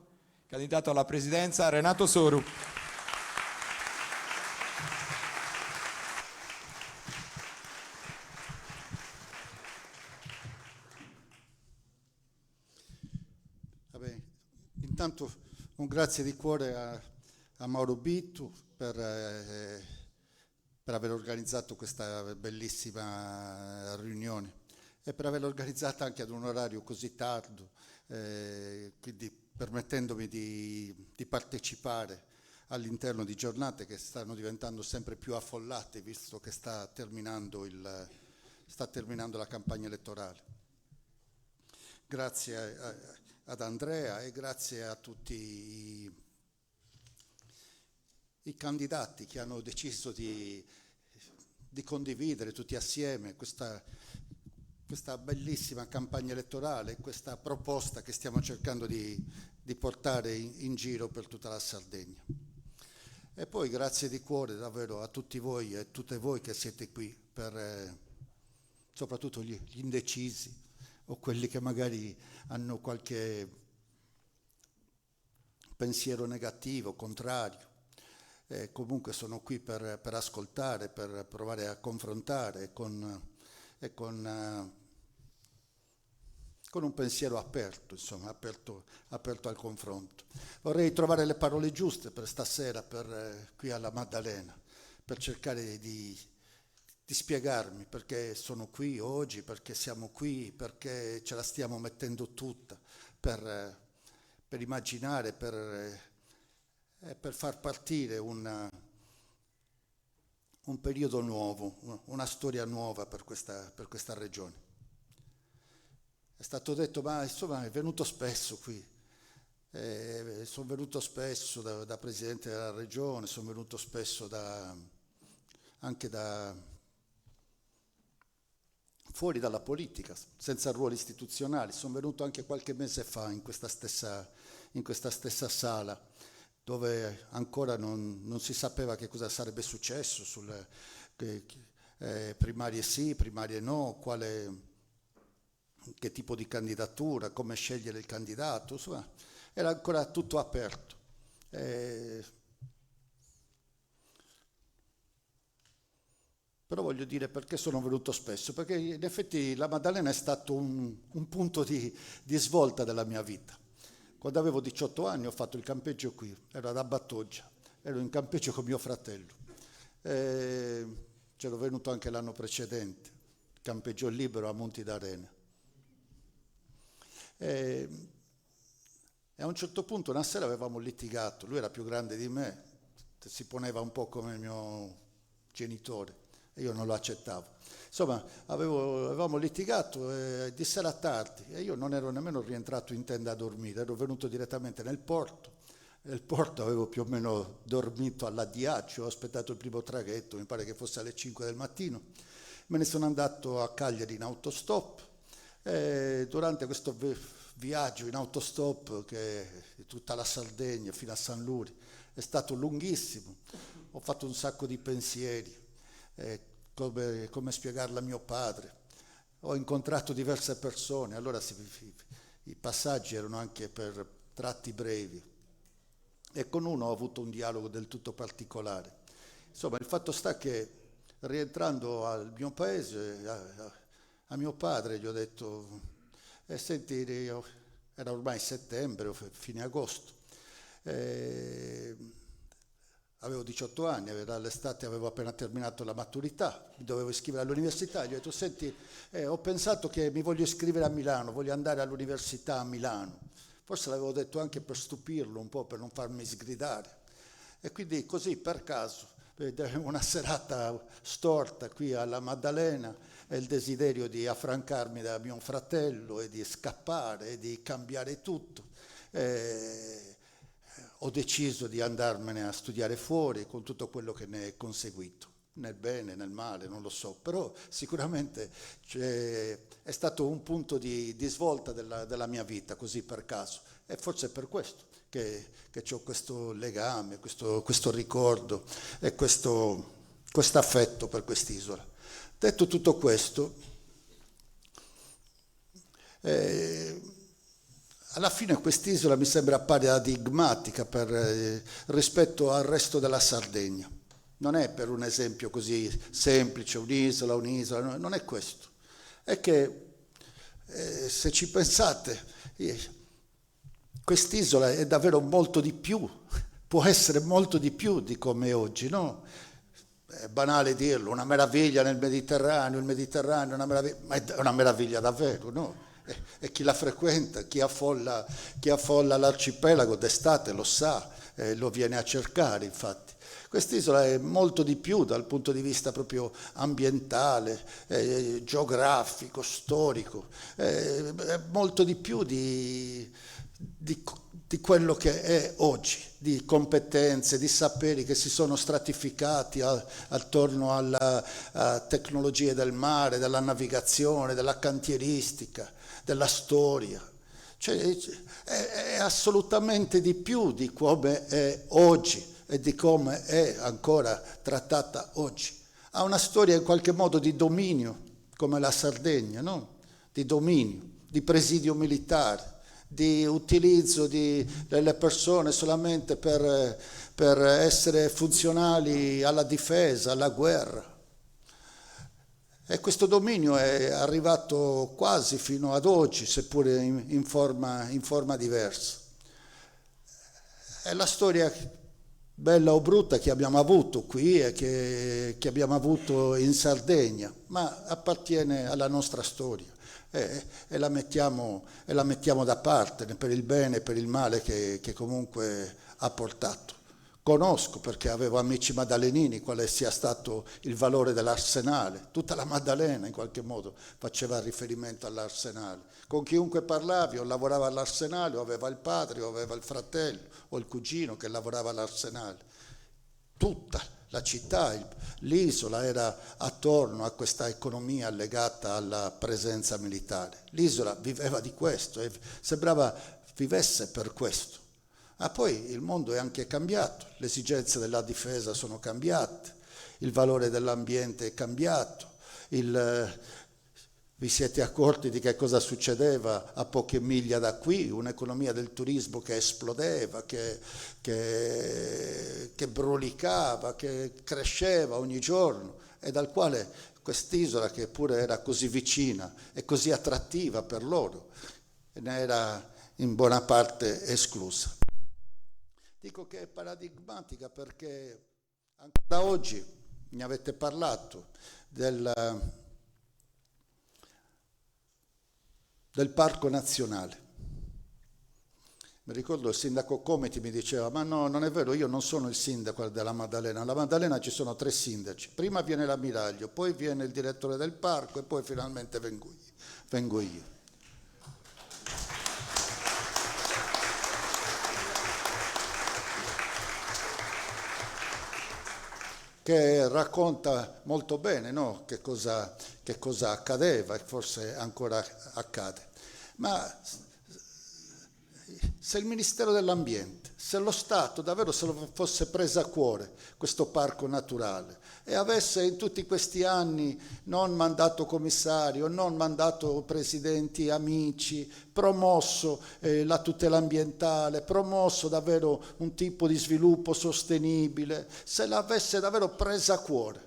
alla presidenza, Renato Soru.
Vabbè, intanto un grazie di cuore a Mauro Bittu per aver organizzato questa bellissima riunione e per averla organizzata anche ad un orario così tardo, quindi permettendomi di partecipare all'interno di giornate che stanno diventando sempre più affollate, visto che sta terminando la campagna elettorale. Grazie ad Andrea e grazie a tutti i candidati che hanno deciso di condividere tutti assieme questa bellissima campagna elettorale, questa proposta che stiamo cercando di portare in giro per tutta la Sardegna. E poi grazie di cuore davvero a tutti voi e tutte voi che siete qui, soprattutto gli indecisi o quelli che magari hanno qualche pensiero negativo, contrario. Comunque sono qui per ascoltare, per provare a confrontare con un pensiero aperto, insomma, aperto al confronto. Vorrei trovare le parole giuste per stasera, qui alla Maddalena, per cercare di spiegarmi perché sono qui oggi, perché siamo qui, perché ce la stiamo mettendo tutta per immaginare, per far partire un periodo nuovo, una storia nuova per questa regione. è stato detto, ma insomma è venuto spesso qui. Sono venuto spesso da presidente della regione, sono venuto spesso anche da fuori dalla politica, senza ruoli istituzionali. Sono venuto anche qualche mese fa in questa stessa sala, dove ancora non si sapeva che cosa sarebbe successo sulle primarie sì, primarie no, che tipo di candidatura, come scegliere il candidato, insomma, era ancora tutto aperto. Però voglio dire perché sono venuto spesso, perché in effetti la Maddalena è stato un punto di svolta della mia vita. Quando avevo 18 anni ho fatto il campeggio qui, ero ad Abbattoggia, ero in campeggio con mio fratello. C'ero venuto anche l'anno precedente, campeggio libero a Monti d'Arena. E a un certo punto una sera avevamo litigato, lui era più grande di me, si poneva un po' come il mio genitore e io non lo accettavo. Insomma, avevamo litigato di sera tardi e io non ero nemmeno rientrato in tenda a dormire, ero venuto direttamente nel porto. Nel porto avevo più o meno dormito all'addiaccio, ho aspettato il primo traghetto, mi pare che fosse alle 5 del mattino. Me ne sono andato a Cagliari in autostop e durante questo viaggio in autostop, che è tutta la Sardegna fino a San Luri, è stato lunghissimo. Ho fatto un sacco di pensieri, come spiegarla a mio padre. Ho incontrato diverse persone, allora i passaggi erano anche per tratti brevi. E con uno ho avuto un dialogo del tutto particolare. Insomma, il fatto sta che rientrando al mio paese, a mio padre gli ho detto, senti, era ormai settembre, fine agosto, avevo 18 anni, all'estate avevo appena terminato la maturità, mi dovevo iscrivere all'università, gli ho detto, senti, ho pensato che mi voglio iscrivere a Milano, voglio andare all'università a Milano. Forse l'avevo detto anche per stupirlo un po', per non farmi sgridare. E quindi così per caso, una serata storta qui alla Maddalena, e il desiderio di affrancarmi da mio fratello e di scappare e di cambiare tutto, ho deciso di andarmene a studiare fuori con tutto quello che ne è conseguito, nel bene, nel male, non lo so, però sicuramente è stato un punto di svolta della mia vita, così per caso, e forse è per questo che ho questo legame, questo ricordo e questo affetto per quest'isola. Detto tutto questo, alla fine quest'isola mi sembra paradigmatica rispetto al resto della Sardegna. Non è per un esempio così semplice, un'isola, non è questo. È che se ci pensate, quest'isola è davvero molto di più, può essere molto di più di come è oggi, no? È banale dirlo, una meraviglia nel Mediterraneo, il Mediterraneo è una meraviglia, ma è una meraviglia davvero, no? E chi la frequenta, chi affolla l'arcipelago d'estate lo sa, lo viene a cercare infatti. Quest'isola è molto di più dal punto di vista proprio ambientale, geografico, storico, è molto di più di quello che è oggi, di competenze, di saperi che si sono stratificati attorno alla tecnologie del mare, della navigazione, della cantieristica, della storia. Cioè, è assolutamente di più di come è oggi e di come è ancora trattata oggi. Ha una storia in qualche modo di dominio, come la Sardegna, no? Di dominio, di presidio militare, di utilizzo delle persone solamente per essere funzionali alla difesa, alla guerra. E questo dominio è arrivato quasi fino ad oggi, seppure in forma diversa. È la storia bella o brutta che abbiamo avuto qui e che abbiamo avuto in Sardegna, ma appartiene alla nostra storia. E la mettiamo da parte per il bene e per il male che comunque ha portato. Conosco perché avevo amici maddalenini quale sia stato il valore dell'Arsenale. Tutta la Maddalena in qualche modo faceva riferimento all'Arsenale. Con chiunque parlavi o lavorava all'Arsenale o aveva il padre o aveva il fratello o il cugino che lavorava all'Arsenale. Tutta la città, l'isola era attorno a questa economia legata alla presenza militare. L'isola viveva di questo e sembrava vivesse per questo. Ma poi il mondo è anche cambiato, le esigenze della difesa sono cambiate, il valore dell'ambiente è cambiato, vi siete accorti di che cosa succedeva a poche miglia da qui? Un'economia del turismo che esplodeva, che brulicava, che cresceva ogni giorno e dal quale quest'isola, che pure era così vicina e così attrattiva per loro, ne era in buona parte esclusa. Dico che è paradigmatica perché ancora oggi ne avete parlato del parco nazionale. Mi ricordo il sindaco Comiti mi diceva: ma no, non è vero, io non sono il sindaco della Maddalena, alla Maddalena ci sono 3 sindaci, prima viene l'ammiraglio, poi viene il direttore del parco e poi finalmente vengo io. Che racconta molto bene, no? che cosa accadeva e forse ancora accade. Ma se il Ministero dell'Ambiente, se lo Stato davvero se lo fosse preso a cuore questo parco naturale e avesse in tutti questi anni non mandato commissario, non mandato presidenti amici, promosso la tutela ambientale, promosso davvero un tipo di sviluppo sostenibile, se l'avesse davvero presa a cuore,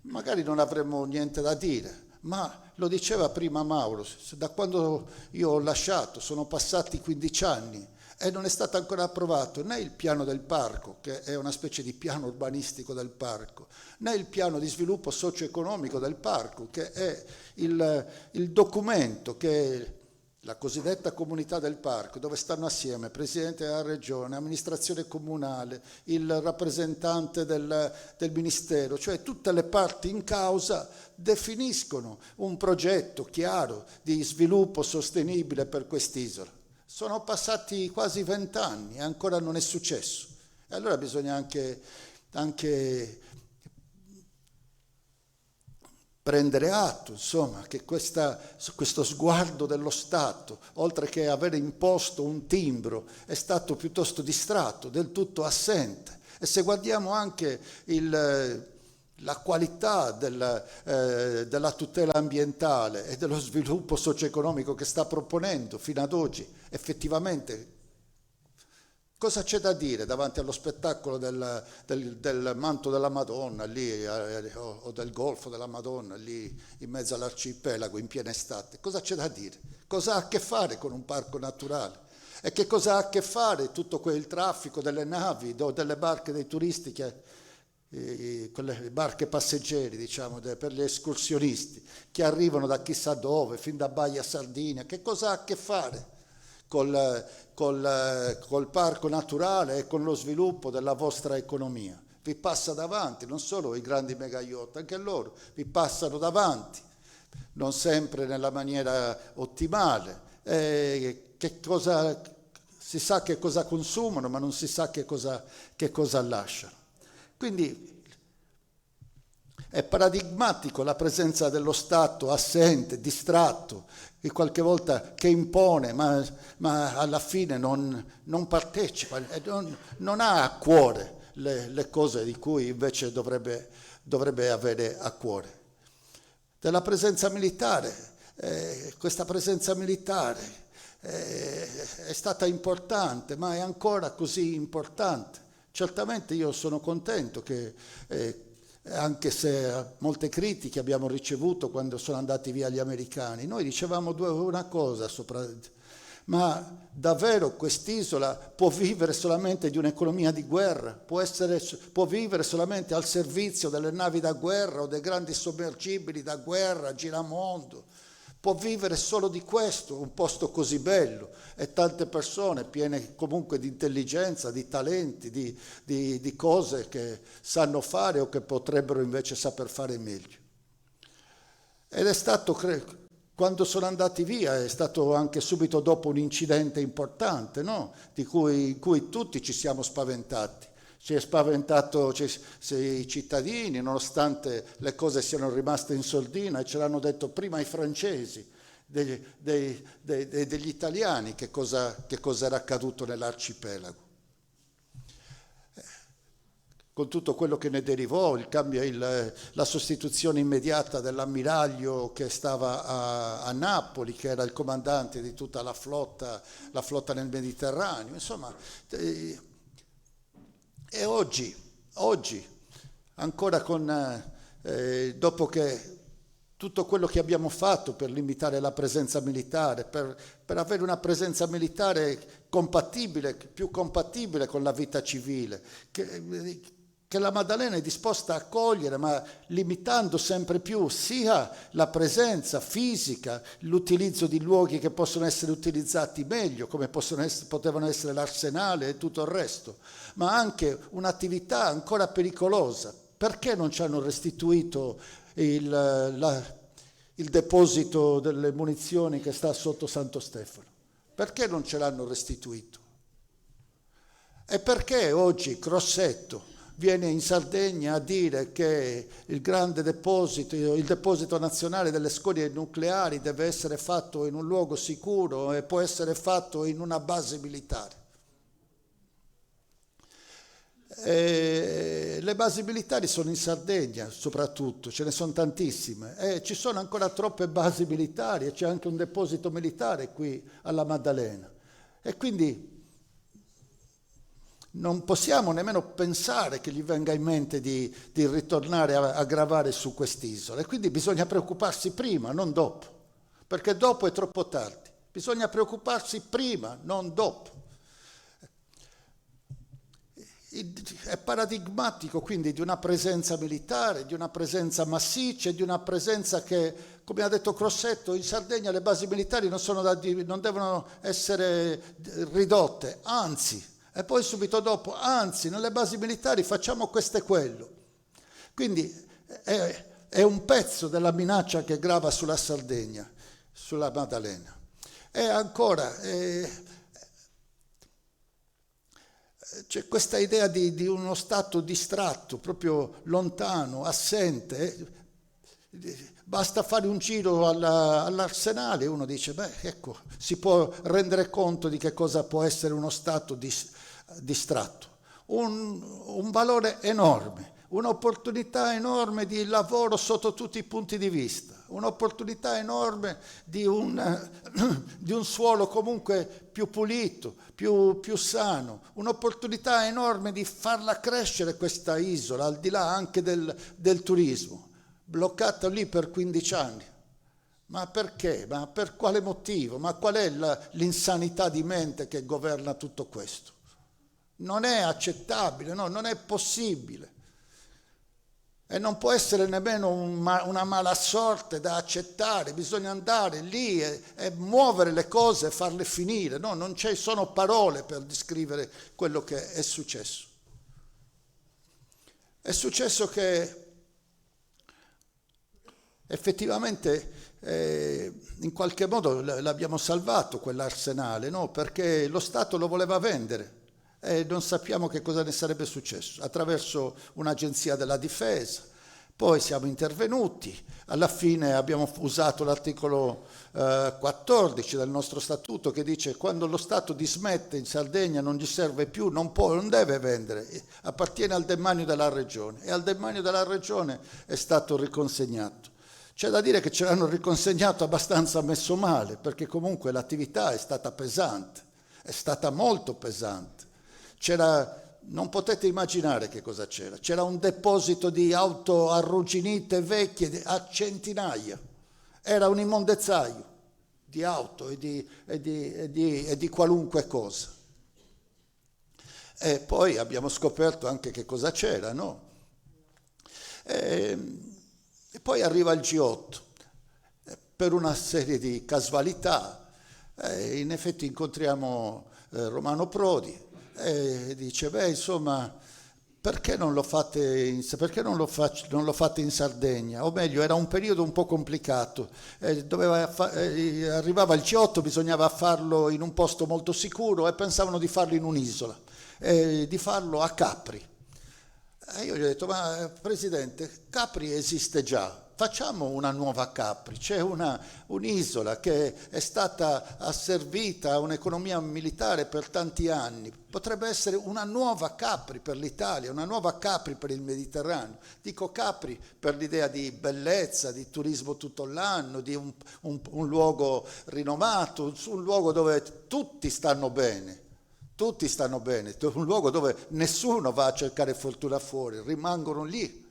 magari non avremmo niente da dire. Ma lo diceva prima Mauro, da quando io ho lasciato sono passati 15 anni e non è stato ancora approvato né il piano del parco, che è una specie di piano urbanistico del parco, né il piano di sviluppo socio-economico del parco, che è il documento che la cosiddetta comunità del parco, dove stanno assieme Presidente della Regione, amministrazione comunale, il rappresentante del Ministero, cioè tutte le parti in causa definiscono un progetto chiaro di sviluppo sostenibile per quest'isola. Sono passati quasi 20 anni e ancora non è successo. E allora bisogna anche prendere atto, insomma, che questo sguardo dello Stato, oltre che aver imposto un timbro, è stato piuttosto distratto, del tutto assente. E se guardiamo anche la qualità della tutela ambientale e dello sviluppo socio-economico che sta proponendo fino ad oggi, effettivamente cosa c'è da dire davanti allo spettacolo del manto della Madonna lì, o del golfo della Madonna lì in mezzo all'arcipelago in piena estate? Cosa c'è da dire? Cosa ha a che fare con un parco naturale? E che cosa ha a che fare tutto quel traffico delle navi o delle barche dei turisti, quelle barche passeggeri, diciamo, per gli escursionisti che arrivano da chissà dove, fin da Baia Sardinia? Che cosa ha a che fare col parco naturale e con lo sviluppo della vostra economia? Vi passa davanti, non solo i grandi mega yacht, anche loro vi passano davanti, non sempre nella maniera ottimale. Si sa che cosa consumano, ma non si sa che cosa lasciano. Quindi è paradigmatico la presenza dello Stato assente, distratto, che qualche volta che impone, ma alla fine non partecipa, non ha a cuore le cose di cui invece dovrebbe avere a cuore. Della presenza militare, questa presenza militare è stata importante, ma è ancora così importante. Certamente io sono contento che anche se molte critiche abbiamo ricevuto quando sono andati via gli americani, noi dicevamo una cosa ma davvero quest'isola può vivere solamente di un'economia di guerra, può vivere solamente al servizio delle navi da guerra o dei grandi sommergibili da guerra, giramondo, può vivere solo di questo, un posto così bello, e tante persone piene comunque di intelligenza, di talenti, di cose che sanno fare o che potrebbero invece saper fare meglio. Ed è stato, quando sono andati via, è stato anche subito dopo un incidente importante, no? In cui tutti ci siamo spaventati. Ci è spaventato i cittadini, nonostante le cose siano rimaste in sordina, e ce l'hanno detto prima i francesi, degli italiani, che cosa era accaduto nell'arcipelago. Con tutto quello che ne derivò, la sostituzione immediata dell'ammiraglio che stava a Napoli, che era il comandante di tutta la flotta nel Mediterraneo, insomma. E oggi ancora dopo che tutto quello che abbiamo fatto per limitare la presenza militare, per avere una presenza militare più compatibile con la vita civile, che la Maddalena è disposta a accogliere, ma limitando sempre più sia la presenza fisica, l'utilizzo di luoghi che possono essere utilizzati meglio, come potevano essere l'Arsenale e tutto il resto, ma anche un'attività ancora pericolosa. Perché non ci hanno restituito il deposito delle munizioni che sta sotto Santo Stefano? Perché non ce l'hanno restituito? E perché oggi Crossetto viene in Sardegna a dire che il deposito nazionale delle scorie nucleari deve essere fatto in un luogo sicuro e può essere fatto in una base militare? Le basi militari sono in Sardegna soprattutto, ce ne sono tantissime, e ci sono ancora troppe basi militari, e c'è anche un deposito militare qui alla Maddalena, e quindi non possiamo nemmeno pensare che gli venga in mente di ritornare a gravare su quest'isola, e quindi bisogna preoccuparsi prima, non dopo, perché dopo è troppo tardi. Bisogna preoccuparsi prima, non dopo. È paradigmatico quindi di una presenza militare, di una presenza massiccia, di una presenza che, come ha detto Crossetto, in Sardegna le basi militari non devono essere ridotte, anzi. E poi subito dopo, anzi, nelle basi militari facciamo questo e quello. Quindi è un pezzo della minaccia che grava sulla Sardegna, sulla Maddalena. E ancora, c'è questa idea di uno stato distratto, proprio lontano, assente. Basta fare un giro all'Arsenale e uno dice, ecco, si può rendere conto di che cosa può essere uno stato distratto. Un valore enorme, un'opportunità enorme di lavoro sotto tutti i punti di vista, un'opportunità enorme di un suolo comunque più pulito, più sano, un'opportunità enorme di farla crescere questa isola, al di là anche del turismo, bloccata lì per 15 anni. Ma perché? Ma per quale motivo? Ma qual è l'insanità di mente che governa tutto questo? Non è accettabile, no, non è possibile. E non può essere nemmeno una mala sorte da accettare, bisogna andare lì e muovere le cose e farle finire. No, non ci sono parole per descrivere quello che è successo. È successo che effettivamente in qualche modo l'abbiamo salvato quell'arsenale, no? Perché lo Stato lo voleva vendere. E non sappiamo che cosa ne sarebbe successo, attraverso un'agenzia della difesa. Poi siamo intervenuti, alla fine abbiamo usato l'articolo 14 del nostro statuto, che dice: quando lo Stato dismette in Sardegna, non gli serve più, non deve vendere, appartiene al demanio della regione, e al demanio della regione è stato riconsegnato. C'è da dire che ce l'hanno riconsegnato abbastanza messo male, perché comunque l'attività è stata pesante, è stata molto pesante. Non potete immaginare che cosa c'era. C'era un deposito di auto arrugginite vecchie a centinaia. Era un immondezzaio di auto e di qualunque cosa. E poi abbiamo scoperto anche che cosa c'era, no? E poi arriva il G8. per una serie di casualità. In effetti incontriamo Romano Prodi e dice, beh, insomma, perché non lo fate in Sardegna? O meglio, era un periodo un po' complicato. Arrivava il G8, bisognava farlo in un posto molto sicuro e pensavano di farlo in un'isola, di farlo a Capri. E io gli ho detto, ma Presidente, Capri esiste già, facciamo una nuova Capri, c'è un'isola che è stata asservita a un'economia militare per tanti anni, potrebbe essere una nuova Capri per l'Italia, una nuova Capri per il Mediterraneo. Dico Capri per l'idea di bellezza, di turismo tutto l'anno, di un luogo rinomato, un luogo dove tutti stanno bene. Tutti stanno bene, un luogo dove nessuno va a cercare fortuna fuori, rimangono lì.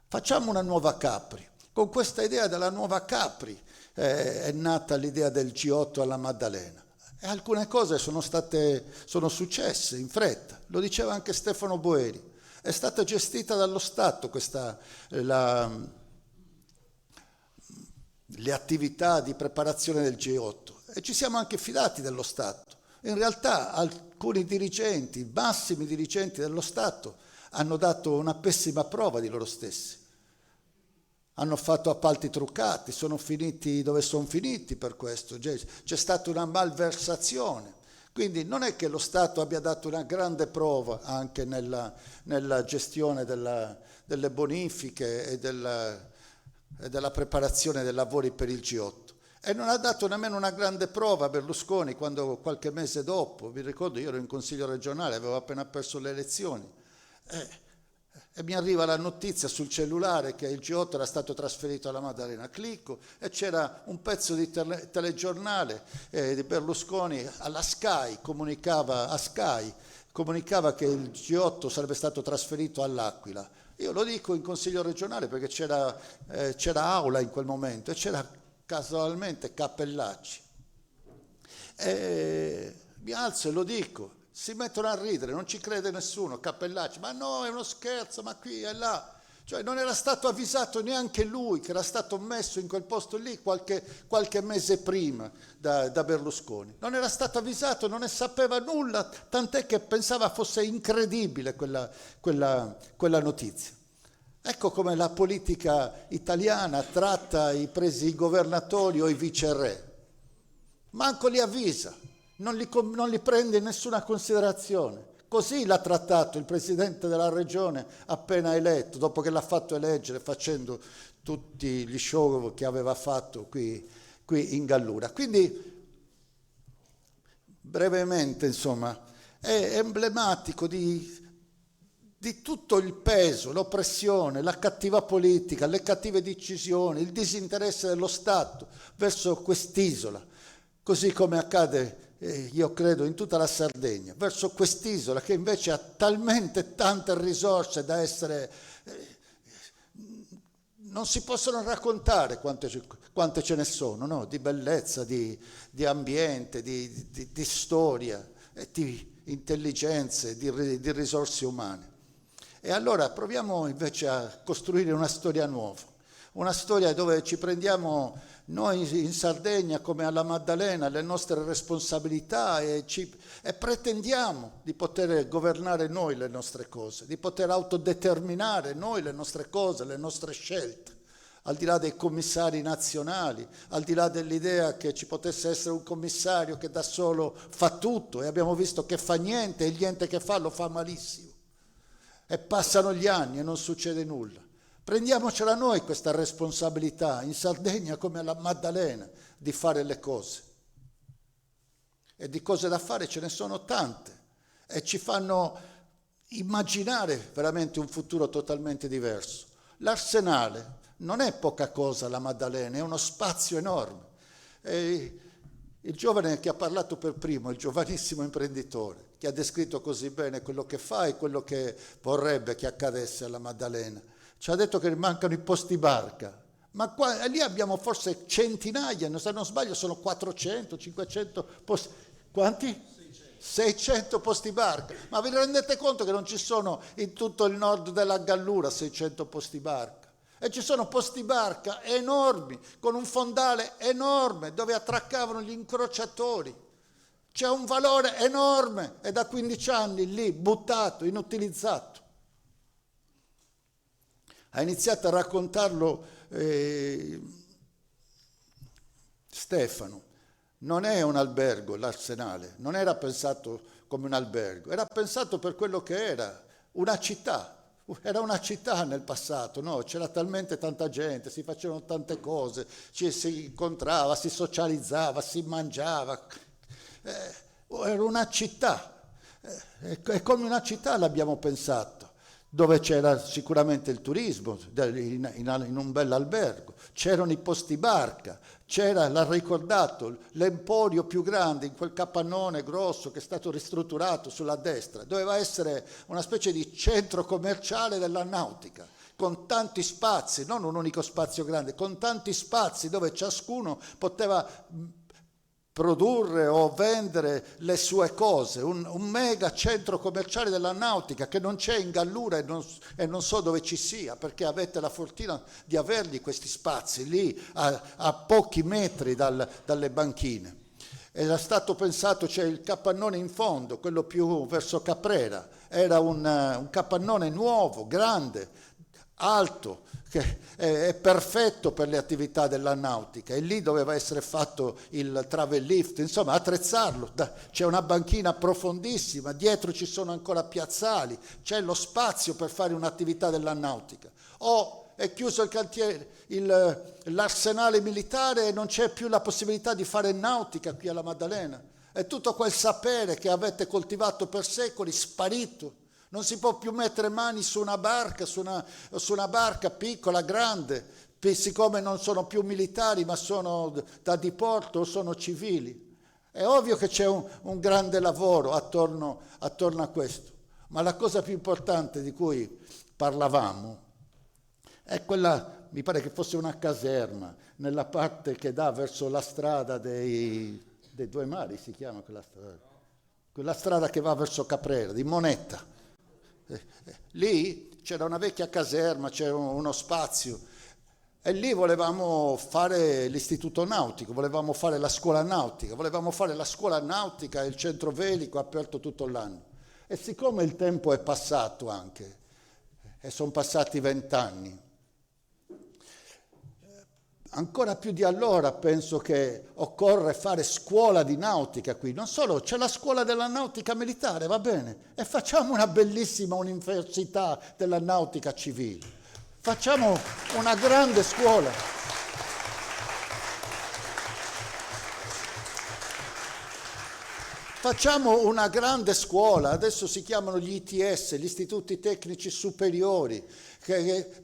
Facciamo una nuova Capri. Con questa idea della nuova Capri è nata l'idea del G8 alla Maddalena. E alcune cose sono successe in fretta, lo diceva anche Stefano Boeri. È stata gestita dallo Stato le attività di preparazione del G8 e ci siamo anche fidati dello Stato. In realtà alcuni dirigenti, massimi dirigenti dello Stato, hanno dato una pessima prova di loro stessi. Hanno fatto appalti truccati, sono finiti dove sono finiti per questo. C'è stata una malversazione. Quindi non è che lo Stato abbia dato una grande prova anche nella gestione delle bonifiche e della preparazione dei lavori per il G8. E non ha dato nemmeno una grande prova Berlusconi quando qualche mese dopo, vi ricordo io ero in consiglio regionale, avevo appena perso le elezioni, e mi arriva la notizia sul cellulare che il G8 era stato trasferito alla Maddalena. Clicco e c'era un pezzo di telegiornale di Berlusconi alla Sky, comunicava che il G8 sarebbe stato trasferito all'Aquila. Io lo dico in consiglio regionale perché c'era aula in quel momento e c'era casualmente Cappellacci. Mi alzo e lo dico, si mettono a ridere, non ci crede nessuno, Cappellacci, ma no, è uno scherzo, ma qui e là. Cioè non era stato avvisato neanche lui che era stato messo in quel posto lì qualche mese prima da Berlusconi. Non era stato avvisato, non ne sapeva nulla, tant'è che pensava fosse incredibile quella notizia. Ecco come la politica italiana tratta i governatori o i viceré. Manco li avvisa, non li prende in nessuna considerazione. Così l'ha trattato il presidente della regione appena eletto, dopo che l'ha fatto eleggere facendo tutti gli show che aveva fatto qui in Gallura. Quindi, brevemente, insomma, è emblematico di tutto il peso, l'oppressione, la cattiva politica, le cattive decisioni, il disinteresse dello Stato verso quest'isola, così come accade, io credo, in tutta la Sardegna, verso quest'isola che invece ha talmente tante risorse da essere... non si possono raccontare quante ce ne sono, no? Di bellezza, di ambiente, di storia, di intelligenze, di risorse umane. E allora proviamo invece a costruire una storia nuova, una storia dove ci prendiamo noi in Sardegna come alla Maddalena le nostre responsabilità e pretendiamo di poter governare noi le nostre cose, di poter autodeterminare noi le nostre cose, le nostre scelte, al di là dei commissari nazionali, al di là dell'idea che ci potesse essere un commissario che da solo fa tutto e abbiamo visto che fa niente e il niente che fa lo fa malissimo. E passano gli anni e non succede nulla. Prendiamocela noi questa responsabilità, in Sardegna come alla Maddalena, di fare le cose. E di cose da fare ce ne sono tante e ci fanno immaginare veramente un futuro totalmente diverso. L'Arsenale non è poca cosa, la Maddalena, è uno spazio enorme. E il giovane che ha parlato per primo, il giovanissimo imprenditore, che ha descritto così bene quello che fa e quello che vorrebbe che accadesse alla Maddalena, ci ha detto che mancano i posti barca, ma lì abbiamo forse centinaia, se non sbaglio sono 400, 500 posti, quanti? 600 posti barca, ma vi rendete conto che non ci sono in tutto il nord della Gallura 600 posti barca? E ci sono posti barca enormi, con un fondale enorme, dove attraccavano gli incrociatori. C'è un valore enorme, è da 15 anni lì, buttato, inutilizzato. Ha iniziato a raccontarlo Stefano. Non è un albergo l'Arsenale, non era pensato come un albergo, era pensato per quello che era, una città. Era una città nel passato, no? C'era talmente tanta gente, si facevano tante cose, ci si incontrava, si socializzava, si mangiava. Era una città, e come una città l'abbiamo pensato, dove c'era sicuramente il turismo, in un bel albergo, c'erano i posti barca, c'era, l'ha ricordato, l'emporio più grande in quel capannone grosso che è stato ristrutturato sulla destra, doveva essere una specie di centro commerciale della nautica, con tanti spazi, non un unico spazio grande, con tanti spazi dove ciascuno poteva produrre o vendere le sue cose, un mega centro commerciale della nautica che non c'è in Gallura e non so dove ci sia, perché avete la fortuna di averli questi spazi lì a pochi metri dalle banchine. Era stato pensato, c'è il capannone in fondo, quello più verso Caprera, era un capannone nuovo, grande, alto, che è perfetto per le attività della nautica, e lì doveva essere fatto il travel lift, insomma attrezzarlo, c'è una banchina profondissima, dietro ci sono ancora piazzali, c'è lo spazio per fare un'attività della nautica. È chiuso il cantiere, l'arsenale militare, e non c'è più la possibilità di fare nautica qui alla Maddalena, è tutto quel sapere che avete coltivato per secoli sparito. Non si può più mettere mani su una barca, su una barca piccola, grande, siccome non sono più militari ma sono da diporto o sono civili. È ovvio che c'è un grande lavoro attorno a questo, ma la cosa più importante di cui parlavamo è quella, mi pare che fosse una caserma, nella parte che dà verso la strada dei Due Mari, si chiama quella strada che va verso Caprera, di Monetta. Lì c'era una vecchia caserma, c'era uno spazio, e lì volevamo fare l'istituto nautico, volevamo fare la scuola nautica, e il centro velico aperto tutto l'anno. E siccome il tempo è passato anche, e sono passati 20 anni, ancora più di allora penso che occorre fare scuola di nautica qui. Non solo, c'è la scuola della nautica militare, va bene, e facciamo una bellissima università della nautica civile. Facciamo una grande scuola. Facciamo una grande scuola, adesso si chiamano gli ITS, gli Istituti Tecnici Superiori,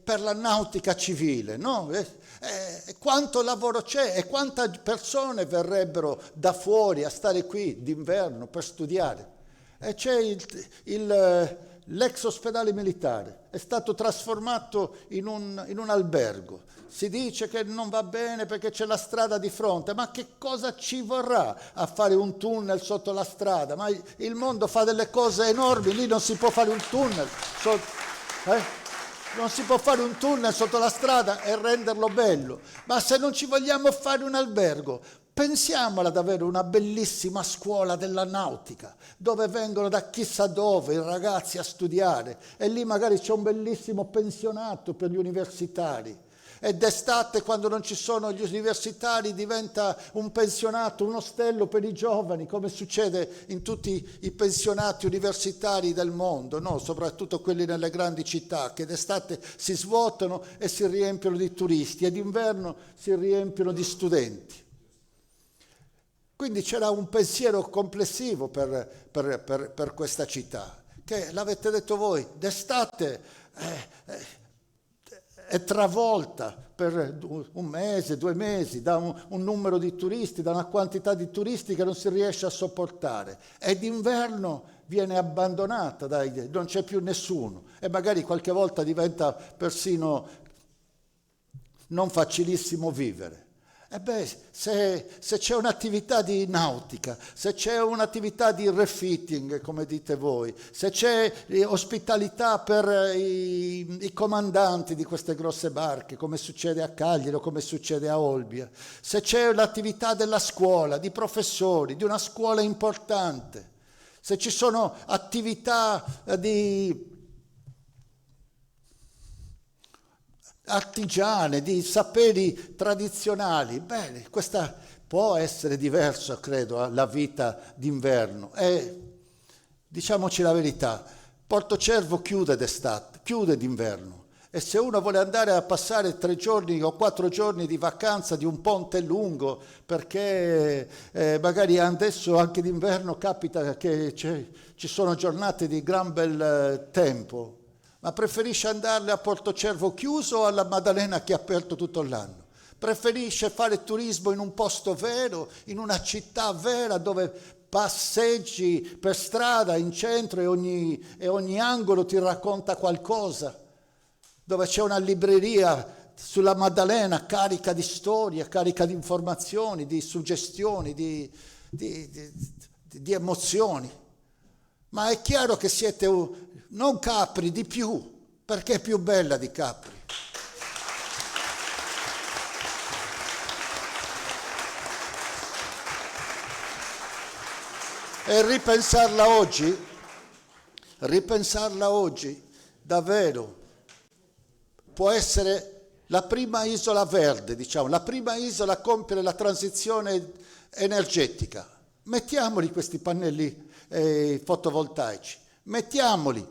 per la nautica civile, no? Quanto lavoro c'è e quante persone verrebbero da fuori a stare qui d'inverno per studiare. E c'è l'ex ospedale militare, è stato trasformato in un albergo. Si dice che non va bene perché c'è la strada di fronte, ma che cosa ci vorrà a fare un tunnel sotto la strada? Ma il mondo fa delle cose enormi, lì non si può fare un tunnel. Non si può fare un tunnel sotto la strada e renderlo bello, ma se non ci vogliamo fare un albergo, pensiamola ad avere una bellissima scuola della nautica, dove vengono da chissà dove i ragazzi a studiare, e lì magari c'è un bellissimo pensionato per gli universitari. E d'estate, quando non ci sono gli universitari, diventa un pensionato, un ostello per i giovani, come succede in tutti i pensionati universitari del mondo, no? Soprattutto quelli nelle grandi città, che d'estate si svuotano e si riempiono di turisti, e d'inverno si riempiono di studenti. Quindi c'era un pensiero complessivo per questa città, che l'avete detto voi, d'estate è travolta per un mese, 2 mesi, da un numero di turisti, da una quantità di turisti che non si riesce a sopportare, e d'inverno viene abbandonata, non c'è più nessuno, e magari qualche volta diventa persino non facilissimo vivere. Se c'è un'attività di nautica, se c'è un'attività di refitting, come dite voi, se c'è ospitalità per i comandanti di queste grosse barche, come succede a Cagliari o come succede a Olbia, se c'è l'attività della scuola, di professori, di una scuola importante, se ci sono attività di artigiane, di saperi tradizionali, bene, questa può essere diversa, credo, la vita d'inverno. E diciamoci la verità, Portocervo chiude d'estate, chiude d'inverno, e se uno vuole andare a passare 3 giorni o 4 giorni di vacanza di un ponte lungo, perché magari adesso anche d'inverno capita che ci sono giornate di gran bel tempo, ma preferisce andarle a Portocervo chiuso o alla Maddalena che è aperto tutto l'anno? Preferisce fare turismo in un posto vero, in una città vera, dove passeggi per strada, in centro, e ogni angolo ti racconta qualcosa, dove c'è una libreria sulla Maddalena carica di storie, carica di informazioni, di suggestioni, di emozioni. Ma è chiaro che siete non Capri, di più, perché è più bella di Capri. E ripensarla oggi, davvero, può essere la prima isola verde, diciamo, la prima isola a compiere la transizione energetica. Mettiamoli questi pannelli fotovoltaici. Mettiamoli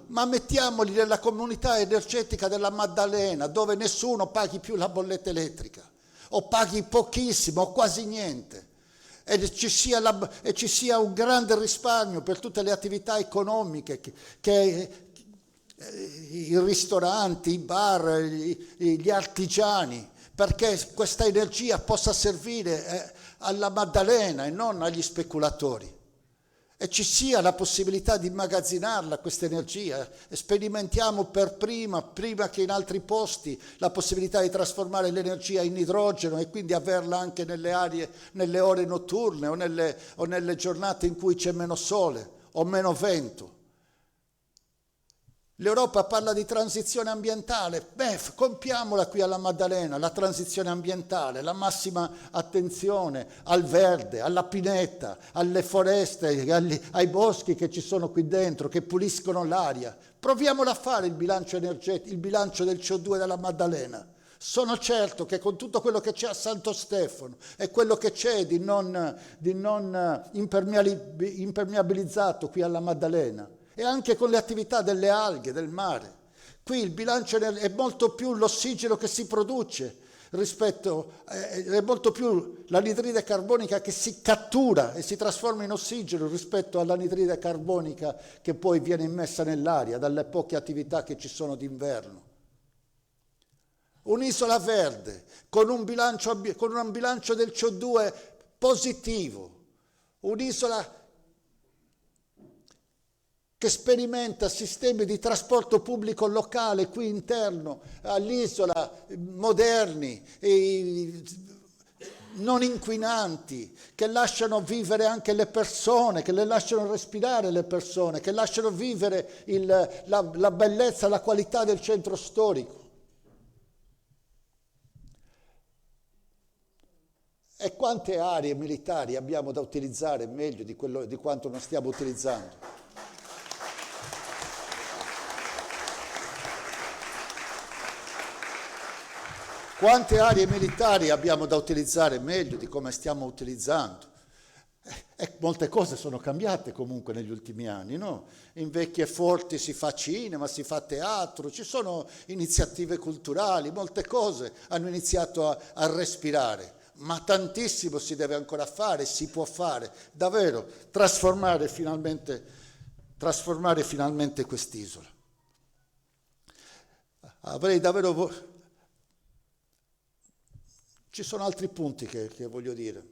nella comunità energetica della Maddalena, dove nessuno paghi più la bolletta elettrica, o paghi pochissimo o quasi niente, e ci sia un grande risparmio per tutte le attività economiche, che i ristoranti, i bar, gli artigiani, perché questa energia possa servire alla Maddalena e non agli speculatori. E ci sia la possibilità di immagazzinarla questa energia, e sperimentiamo per prima che in altri posti, la possibilità di trasformare l'energia in idrogeno e quindi averla anche nelle ore notturne o nelle giornate in cui c'è meno sole o meno vento. L'Europa parla di transizione ambientale, compiamola qui alla Maddalena, la transizione ambientale, la massima attenzione al verde, alla pineta, alle foreste, ai boschi che ci sono qui dentro, che puliscono l'aria. Proviamola a fare il bilancio energetico, il bilancio del CO2 della Maddalena. Sono certo che con tutto quello che c'è a Santo Stefano e quello che c'è di non impermeabilizzato qui alla Maddalena, e anche con le attività delle alghe, del mare, qui il bilancio è molto più l'ossigeno che si produce è molto più l'anidride carbonica che si cattura e si trasforma in ossigeno rispetto all'anidride carbonica che poi viene immessa nell'aria dalle poche attività che ci sono d'inverno. Un'isola verde con un bilancio del CO2 positivo, un'isola che sperimenta sistemi di trasporto pubblico locale qui interno all'isola, moderni, non inquinanti, che lasciano vivere anche le persone, che le lasciano respirare le persone, che lasciano vivere la bellezza, la qualità del centro storico. E quante aree militari abbiamo da utilizzare meglio di quanto non stiamo utilizzando? Quante aree militari abbiamo da utilizzare meglio di come stiamo utilizzando? E molte cose sono cambiate comunque negli ultimi anni, no? In vecchie forti si fa cinema, si fa teatro, ci sono iniziative culturali, molte cose hanno iniziato a respirare, ma tantissimo si deve ancora fare, si può fare, davvero, trasformare finalmente quest'isola. Avrei davvero... Ci sono altri punti che voglio dire.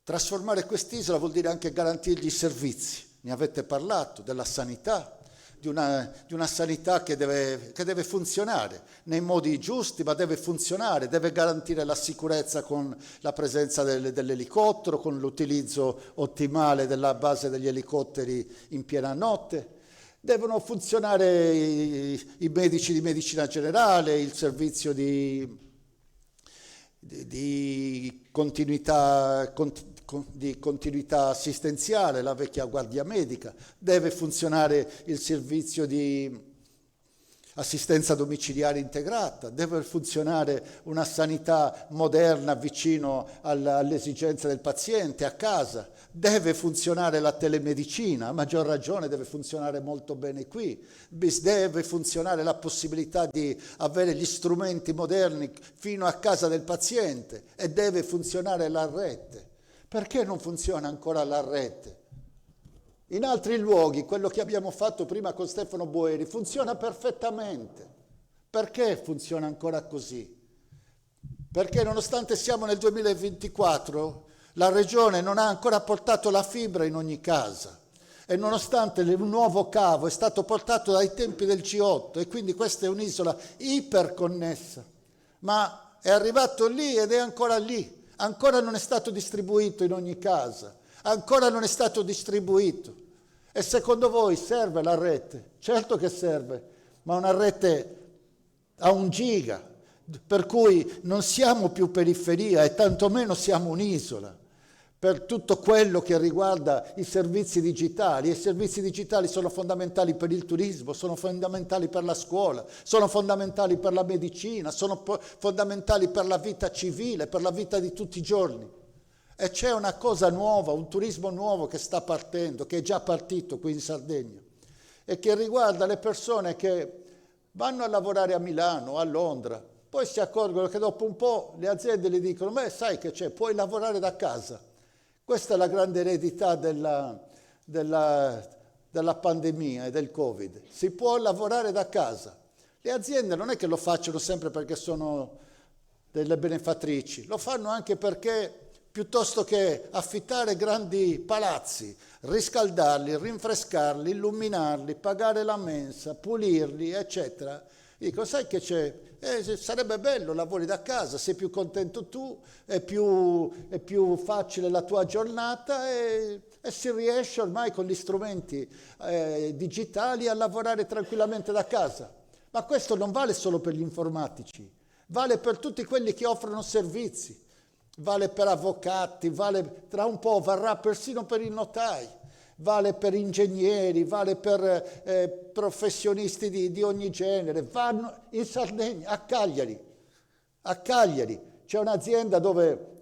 Trasformare quest'isola vuol dire anche garantirgli i servizi. Ne avete parlato, della sanità, di una sanità che deve funzionare nei modi giusti, ma deve funzionare, deve garantire la sicurezza con la presenza dell'elicottero, con l'utilizzo ottimale della base degli elicotteri in piena notte. Devono funzionare i medici di medicina generale, il servizio di continuità assistenziale, la vecchia guardia medica, deve funzionare il servizio di assistenza domiciliare integrata, deve funzionare una sanità moderna vicino alle esigenze del paziente a casa, deve funzionare la telemedicina, a maggior ragione deve funzionare molto bene qui, deve funzionare la possibilità di avere gli strumenti moderni fino a casa del paziente e deve funzionare la rete. Perché non funziona ancora la rete? In altri luoghi, quello che abbiamo fatto prima con Stefano Boeri, funziona perfettamente. Perché funziona ancora così? Perché nonostante siamo nel 2024, la Regione non ha ancora portato la fibra in ogni casa. E nonostante il nuovo cavo è stato portato dai tempi del C8, e quindi questa è un'isola iperconnessa, ma è arrivato lì ed è ancora lì. Ancora non è stato distribuito in ogni casa, ancora non è stato distribuito. E secondo voi serve la rete? Certo che serve, ma una rete a 1 giga, per cui non siamo più periferia e tantomeno siamo un'isola. Per tutto quello che riguarda i servizi digitali. I servizi digitali sono fondamentali per il turismo, sono fondamentali per la scuola, sono fondamentali per la medicina, sono fondamentali per la vita civile, per la vita di tutti i giorni. E c'è una cosa nuova, un turismo nuovo che sta partendo, che è già partito qui in Sardegna, e che riguarda le persone che vanno a lavorare a Milano, a Londra, poi si accorgono che dopo un po' le aziende gli dicono: ma sai che c'è, puoi lavorare da casa. Questa è la grande eredità della pandemia e del Covid. Si può lavorare da casa. Le aziende non è che lo facciano sempre perché sono delle benefattrici, lo fanno anche perché piuttosto che affittare grandi palazzi, riscaldarli, rinfrescarli, illuminarli, pagare la mensa, pulirli, eccetera, dico: sai che c'è? Sarebbe bello, lavori da casa, sei più contento tu, è più facile la tua giornata e si riesce ormai con gli strumenti digitali a lavorare tranquillamente da casa. Ma questo non vale solo per gli informatici, vale per tutti quelli che offrono servizi, vale per avvocati, tra un po' varrà persino per i notai, vale per ingegneri, vale per professionisti di ogni genere. Vanno in Sardegna, a Cagliari c'è un'azienda dove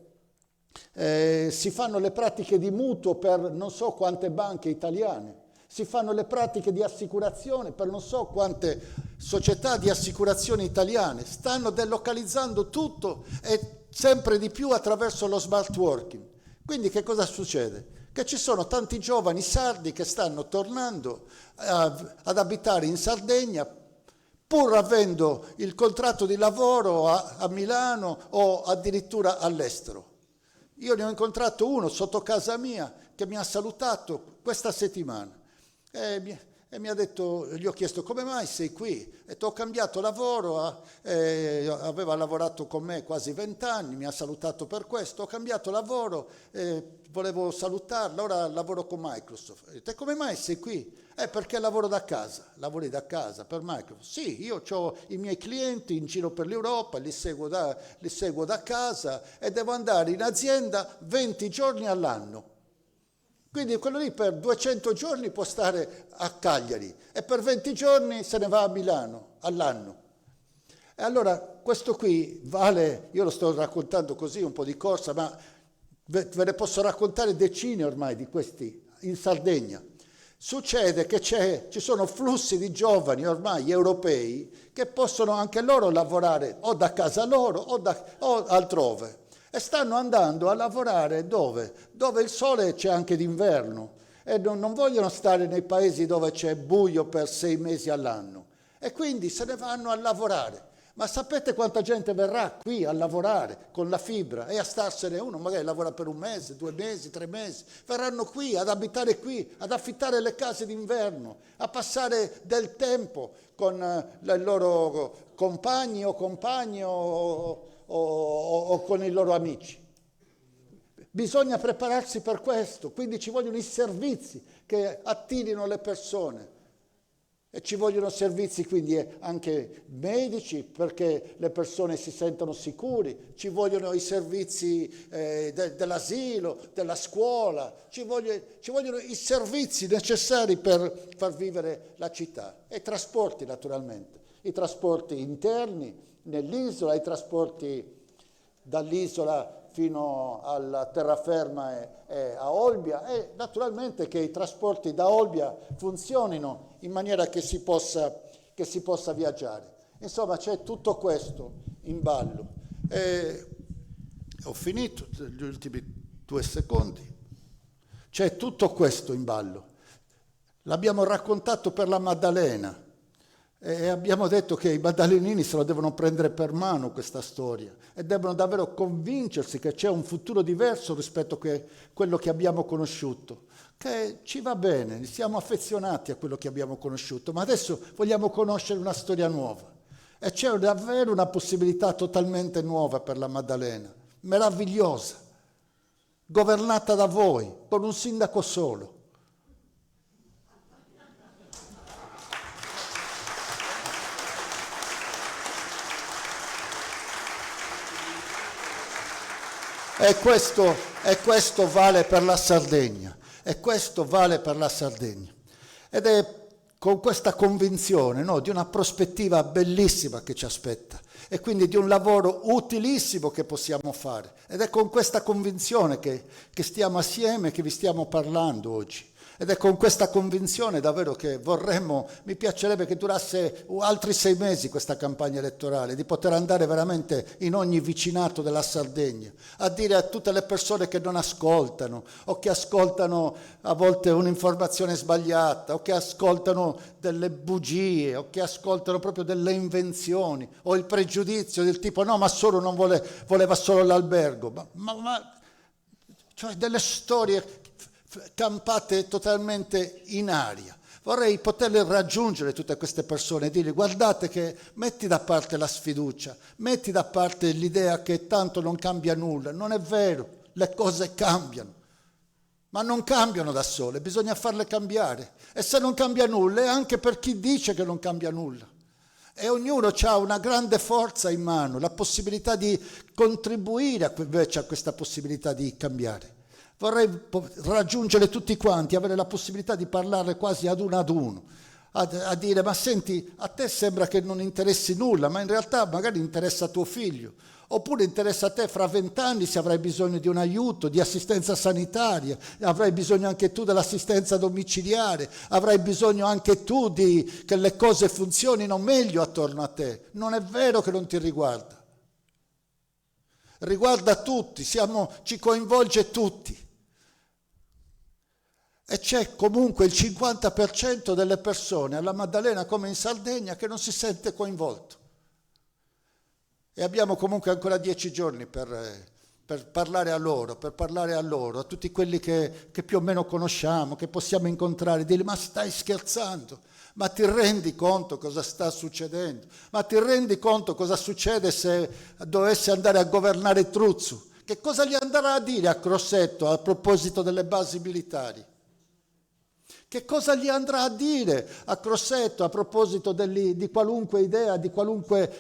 si fanno le pratiche di mutuo per non so quante banche italiane, si fanno le pratiche di assicurazione per non so quante società di assicurazione italiane, stanno delocalizzando tutto e sempre di più attraverso lo smart working. Quindi che cosa succede? Che ci sono tanti giovani sardi che stanno tornando ad abitare in Sardegna pur avendo il contratto di lavoro a Milano o addirittura all'estero. Io ne ho incontrato uno sotto casa mia che mi ha salutato questa settimana e mi ha detto, gli ho chiesto: come mai sei qui? E ho cambiato lavoro, aveva lavorato con me quasi 20 anni, mi ha salutato per questo, ho cambiato lavoro, volevo salutarla, ora lavoro con Microsoft. Ho detto: e come mai sei qui? Perché lavoro da casa. Lavori da casa per Microsoft? Sì, io ho i miei clienti in giro per l'Europa, li seguo da casa e devo andare in azienda 20 giorni all'anno. Quindi quello lì per 200 giorni può stare a Cagliari e per 20 giorni se ne va a Milano all'anno. E allora questo qui vale, io lo sto raccontando così un po' di corsa, ma ve ne posso raccontare decine ormai di questi in Sardegna. Succede che ci sono flussi di giovani ormai europei che possono anche loro lavorare o da casa loro o altrove. E stanno andando a lavorare dove? Dove il sole c'è anche d'inverno e non vogliono stare nei paesi dove c'è buio per 6 mesi all'anno e quindi se ne vanno a lavorare. Ma sapete quanta gente verrà qui a lavorare con la fibra e a starsene? Uno magari lavora per 1 mese, 2 mesi, 3 mesi. Verranno qui ad abitare qui, ad affittare le case d'inverno, a passare del tempo con i loro compagni o compagne o con i loro amici. Bisogna prepararsi per questo, quindi ci vogliono i servizi che attirino le persone. E ci vogliono servizi quindi anche medici perché le persone si sentono sicuri, ci vogliono i servizi dell'asilo, della scuola, ci vogliono i servizi necessari per far vivere la città e i trasporti naturalmente, i trasporti interni nell'isola, i trasporti dall'isola fino alla terraferma e a Olbia e naturalmente che i trasporti da Olbia funzionino in maniera che si possa viaggiare. Insomma c'è tutto questo in ballo. E ho finito gli ultimi 2 secondi. C'è tutto questo in ballo. L'abbiamo raccontato per la Maddalena. E abbiamo detto che i maddalenini se lo devono prendere per mano questa storia e devono davvero convincersi che c'è un futuro diverso rispetto a quello che abbiamo conosciuto, che ci va bene, siamo affezionati a quello che abbiamo conosciuto, ma adesso vogliamo conoscere una storia nuova e c'è davvero una possibilità totalmente nuova per la Maddalena, meravigliosa, governata da voi, con un sindaco solo. E questo vale per la Sardegna, e questo vale per la Sardegna. Ed è con questa convinzione, no, di una prospettiva bellissima che ci aspetta e quindi di un lavoro utilissimo che possiamo fare. Ed è con questa convinzione che stiamo assieme, che vi stiamo parlando oggi. Ed è con questa convinzione davvero che mi piacerebbe che durasse altri 6 mesi questa campagna elettorale, di poter andare veramente in ogni vicinato della Sardegna, a dire a tutte le persone che non ascoltano, o che ascoltano a volte un'informazione sbagliata, o che ascoltano delle bugie, o che ascoltano proprio delle invenzioni, o il pregiudizio del tipo no, ma solo non voleva solo l'albergo, cioè delle storie campate totalmente in aria. Vorrei poterle raggiungere tutte queste persone e dire guardate che metti da parte la sfiducia, metti da parte l'idea che tanto non cambia nulla, non è vero, le cose cambiano, ma non cambiano da sole, bisogna farle cambiare e se non cambia nulla è anche per chi dice che non cambia nulla. E ognuno ha una grande forza in mano, la possibilità di contribuire invece a questa possibilità di cambiare. Vorrei raggiungere tutti quanti, avere la possibilità di parlare quasi ad uno, a dire ma senti, a te sembra che non interessi nulla, ma in realtà magari interessa a tuo figlio, oppure interessa a te fra 20 anni se avrai bisogno di un aiuto, di assistenza sanitaria, avrai bisogno anche tu dell'assistenza domiciliare, avrai bisogno anche tu che le cose funzionino meglio attorno a te. Non è vero che non ti riguarda. Riguarda tutti, ci coinvolge tutti. E c'è comunque il 50% delle persone alla Maddalena come in Sardegna che non si sente coinvolto. E abbiamo comunque ancora 10 giorni per parlare a loro, a tutti quelli che più o meno conosciamo, che possiamo incontrare, dire ma stai scherzando? Ma ti rendi conto cosa sta succedendo? Ma ti rendi conto cosa succede se dovesse andare a governare Truzzu? Che cosa gli andrà a dire a Crosetto a proposito delle basi militari? Che cosa gli andrà a dire a Crosetto a proposito di qualunque idea, di qualunque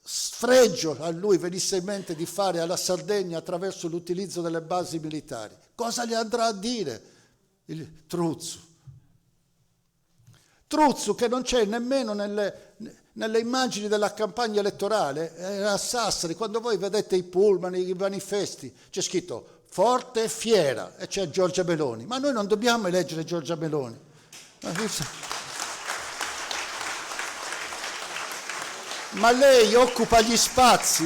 sfregio a lui venisse in mente di fare alla Sardegna attraverso l'utilizzo delle basi militari? Cosa gli andrà a dire il Truzzu? Truzzu che non c'è nemmeno nelle immagini della campagna elettorale, era a Sassari, quando voi vedete i pullman, i manifesti, c'è scritto forte e fiera e c'è Giorgia Meloni, ma noi non dobbiamo eleggere Giorgia Meloni. Ma lei occupa gli spazi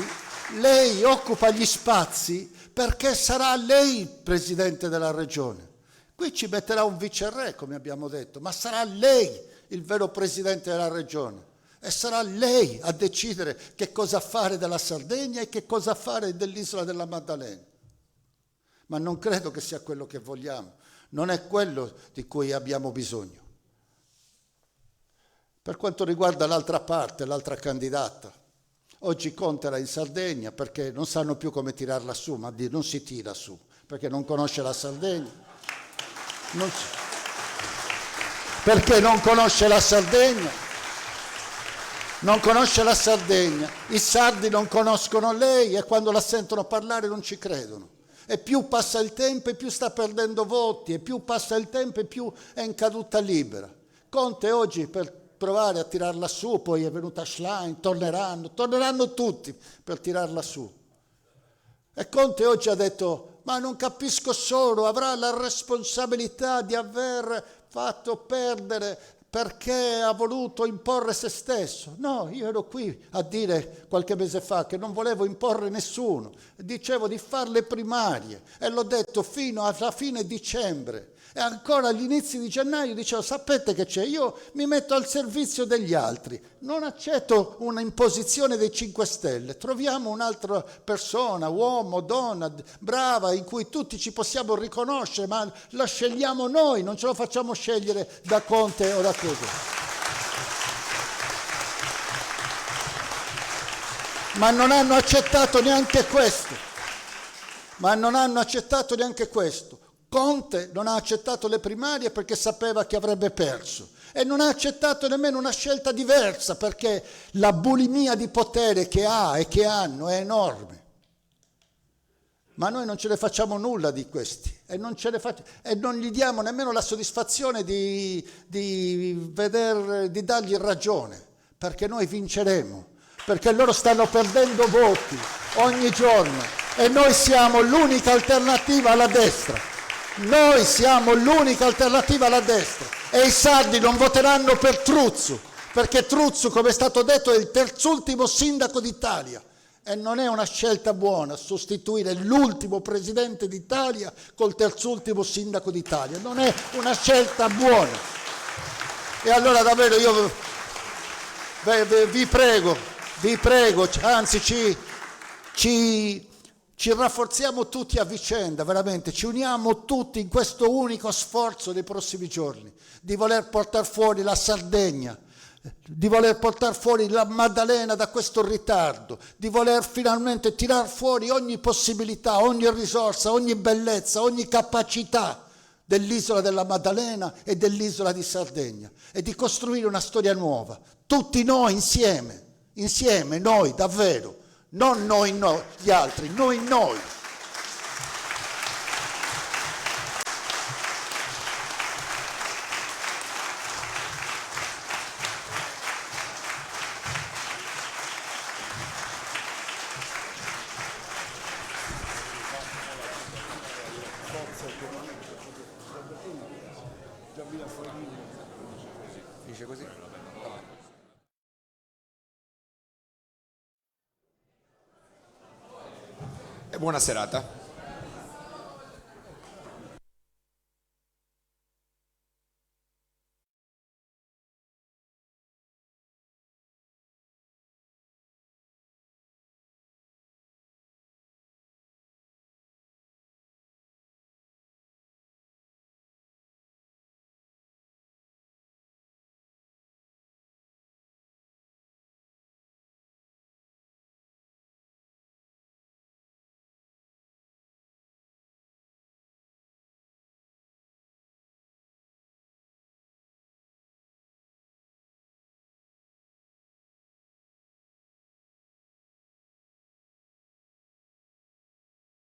perché sarà lei presidente della regione. Qui ci metterà un viceré, come abbiamo detto, ma sarà lei il vero presidente della regione. E sarà lei a decidere che cosa fare della Sardegna e che cosa fare dell'isola della Maddalena. Ma non credo che sia quello che vogliamo, non è quello di cui abbiamo bisogno. Per quanto riguarda l'altra parte, l'altra candidata, oggi Conte era in Sardegna perché non sanno più come tirarla su, ma non si tira su, perché non conosce la Sardegna. Perché non conosce la Sardegna? Non conosce la Sardegna, i sardi non conoscono lei e quando la sentono parlare non ci credono. E più passa il tempo e più sta perdendo voti, e più passa il tempo e più è in caduta libera. Conte oggi per provare a tirarla su, poi è venuta Schlein, torneranno tutti per tirarla su. E Conte oggi ha detto, ma non capisco solo, avrà la responsabilità di aver fatto perdere perché ha voluto imporre se stesso. No, io ero qui a dire qualche mese fa che non volevo imporre nessuno, dicevo di fare le primarie e l'ho detto fino alla fine dicembre. E ancora agli inizi di gennaio dicevo, sapete che c'è? Io mi metto al servizio degli altri, non accetto una imposizione dei 5 Stelle, troviamo un'altra persona, uomo, donna, brava, in cui tutti ci possiamo riconoscere, ma la scegliamo noi, non ce lo facciamo scegliere da Conte o da Codò. Ma non hanno accettato neanche questo. Conte non ha accettato le primarie perché sapeva che avrebbe perso e non ha accettato nemmeno una scelta diversa perché la bulimia di potere che ha e che hanno è enorme. Ma noi non ce ne facciamo nulla di questi e non gli diamo nemmeno la soddisfazione di dargli ragione, perché noi vinceremo, perché loro stanno perdendo voti ogni giorno e noi siamo l'unica alternativa alla destra. Noi siamo l'unica alternativa alla destra e i sardi non voteranno per Truzzu, perché Truzzu, come è stato detto, è il terzultimo sindaco d'Italia e non è una scelta buona sostituire l'ultimo presidente d'Italia col terzultimo sindaco d'Italia, non è una scelta buona. E allora davvero io vi prego, anzi ci rafforziamo tutti a vicenda, veramente, ci uniamo tutti in questo unico sforzo dei prossimi giorni, di voler portare fuori la Sardegna, di voler portare fuori la Maddalena da questo ritardo, di voler finalmente tirar fuori ogni possibilità, ogni risorsa, ogni bellezza, ogni capacità dell'isola della Maddalena e dell'isola di Sardegna e di costruire una storia nuova, tutti noi insieme, noi davvero. Non noi, gli altri, noi.
Dice così. E buona serata.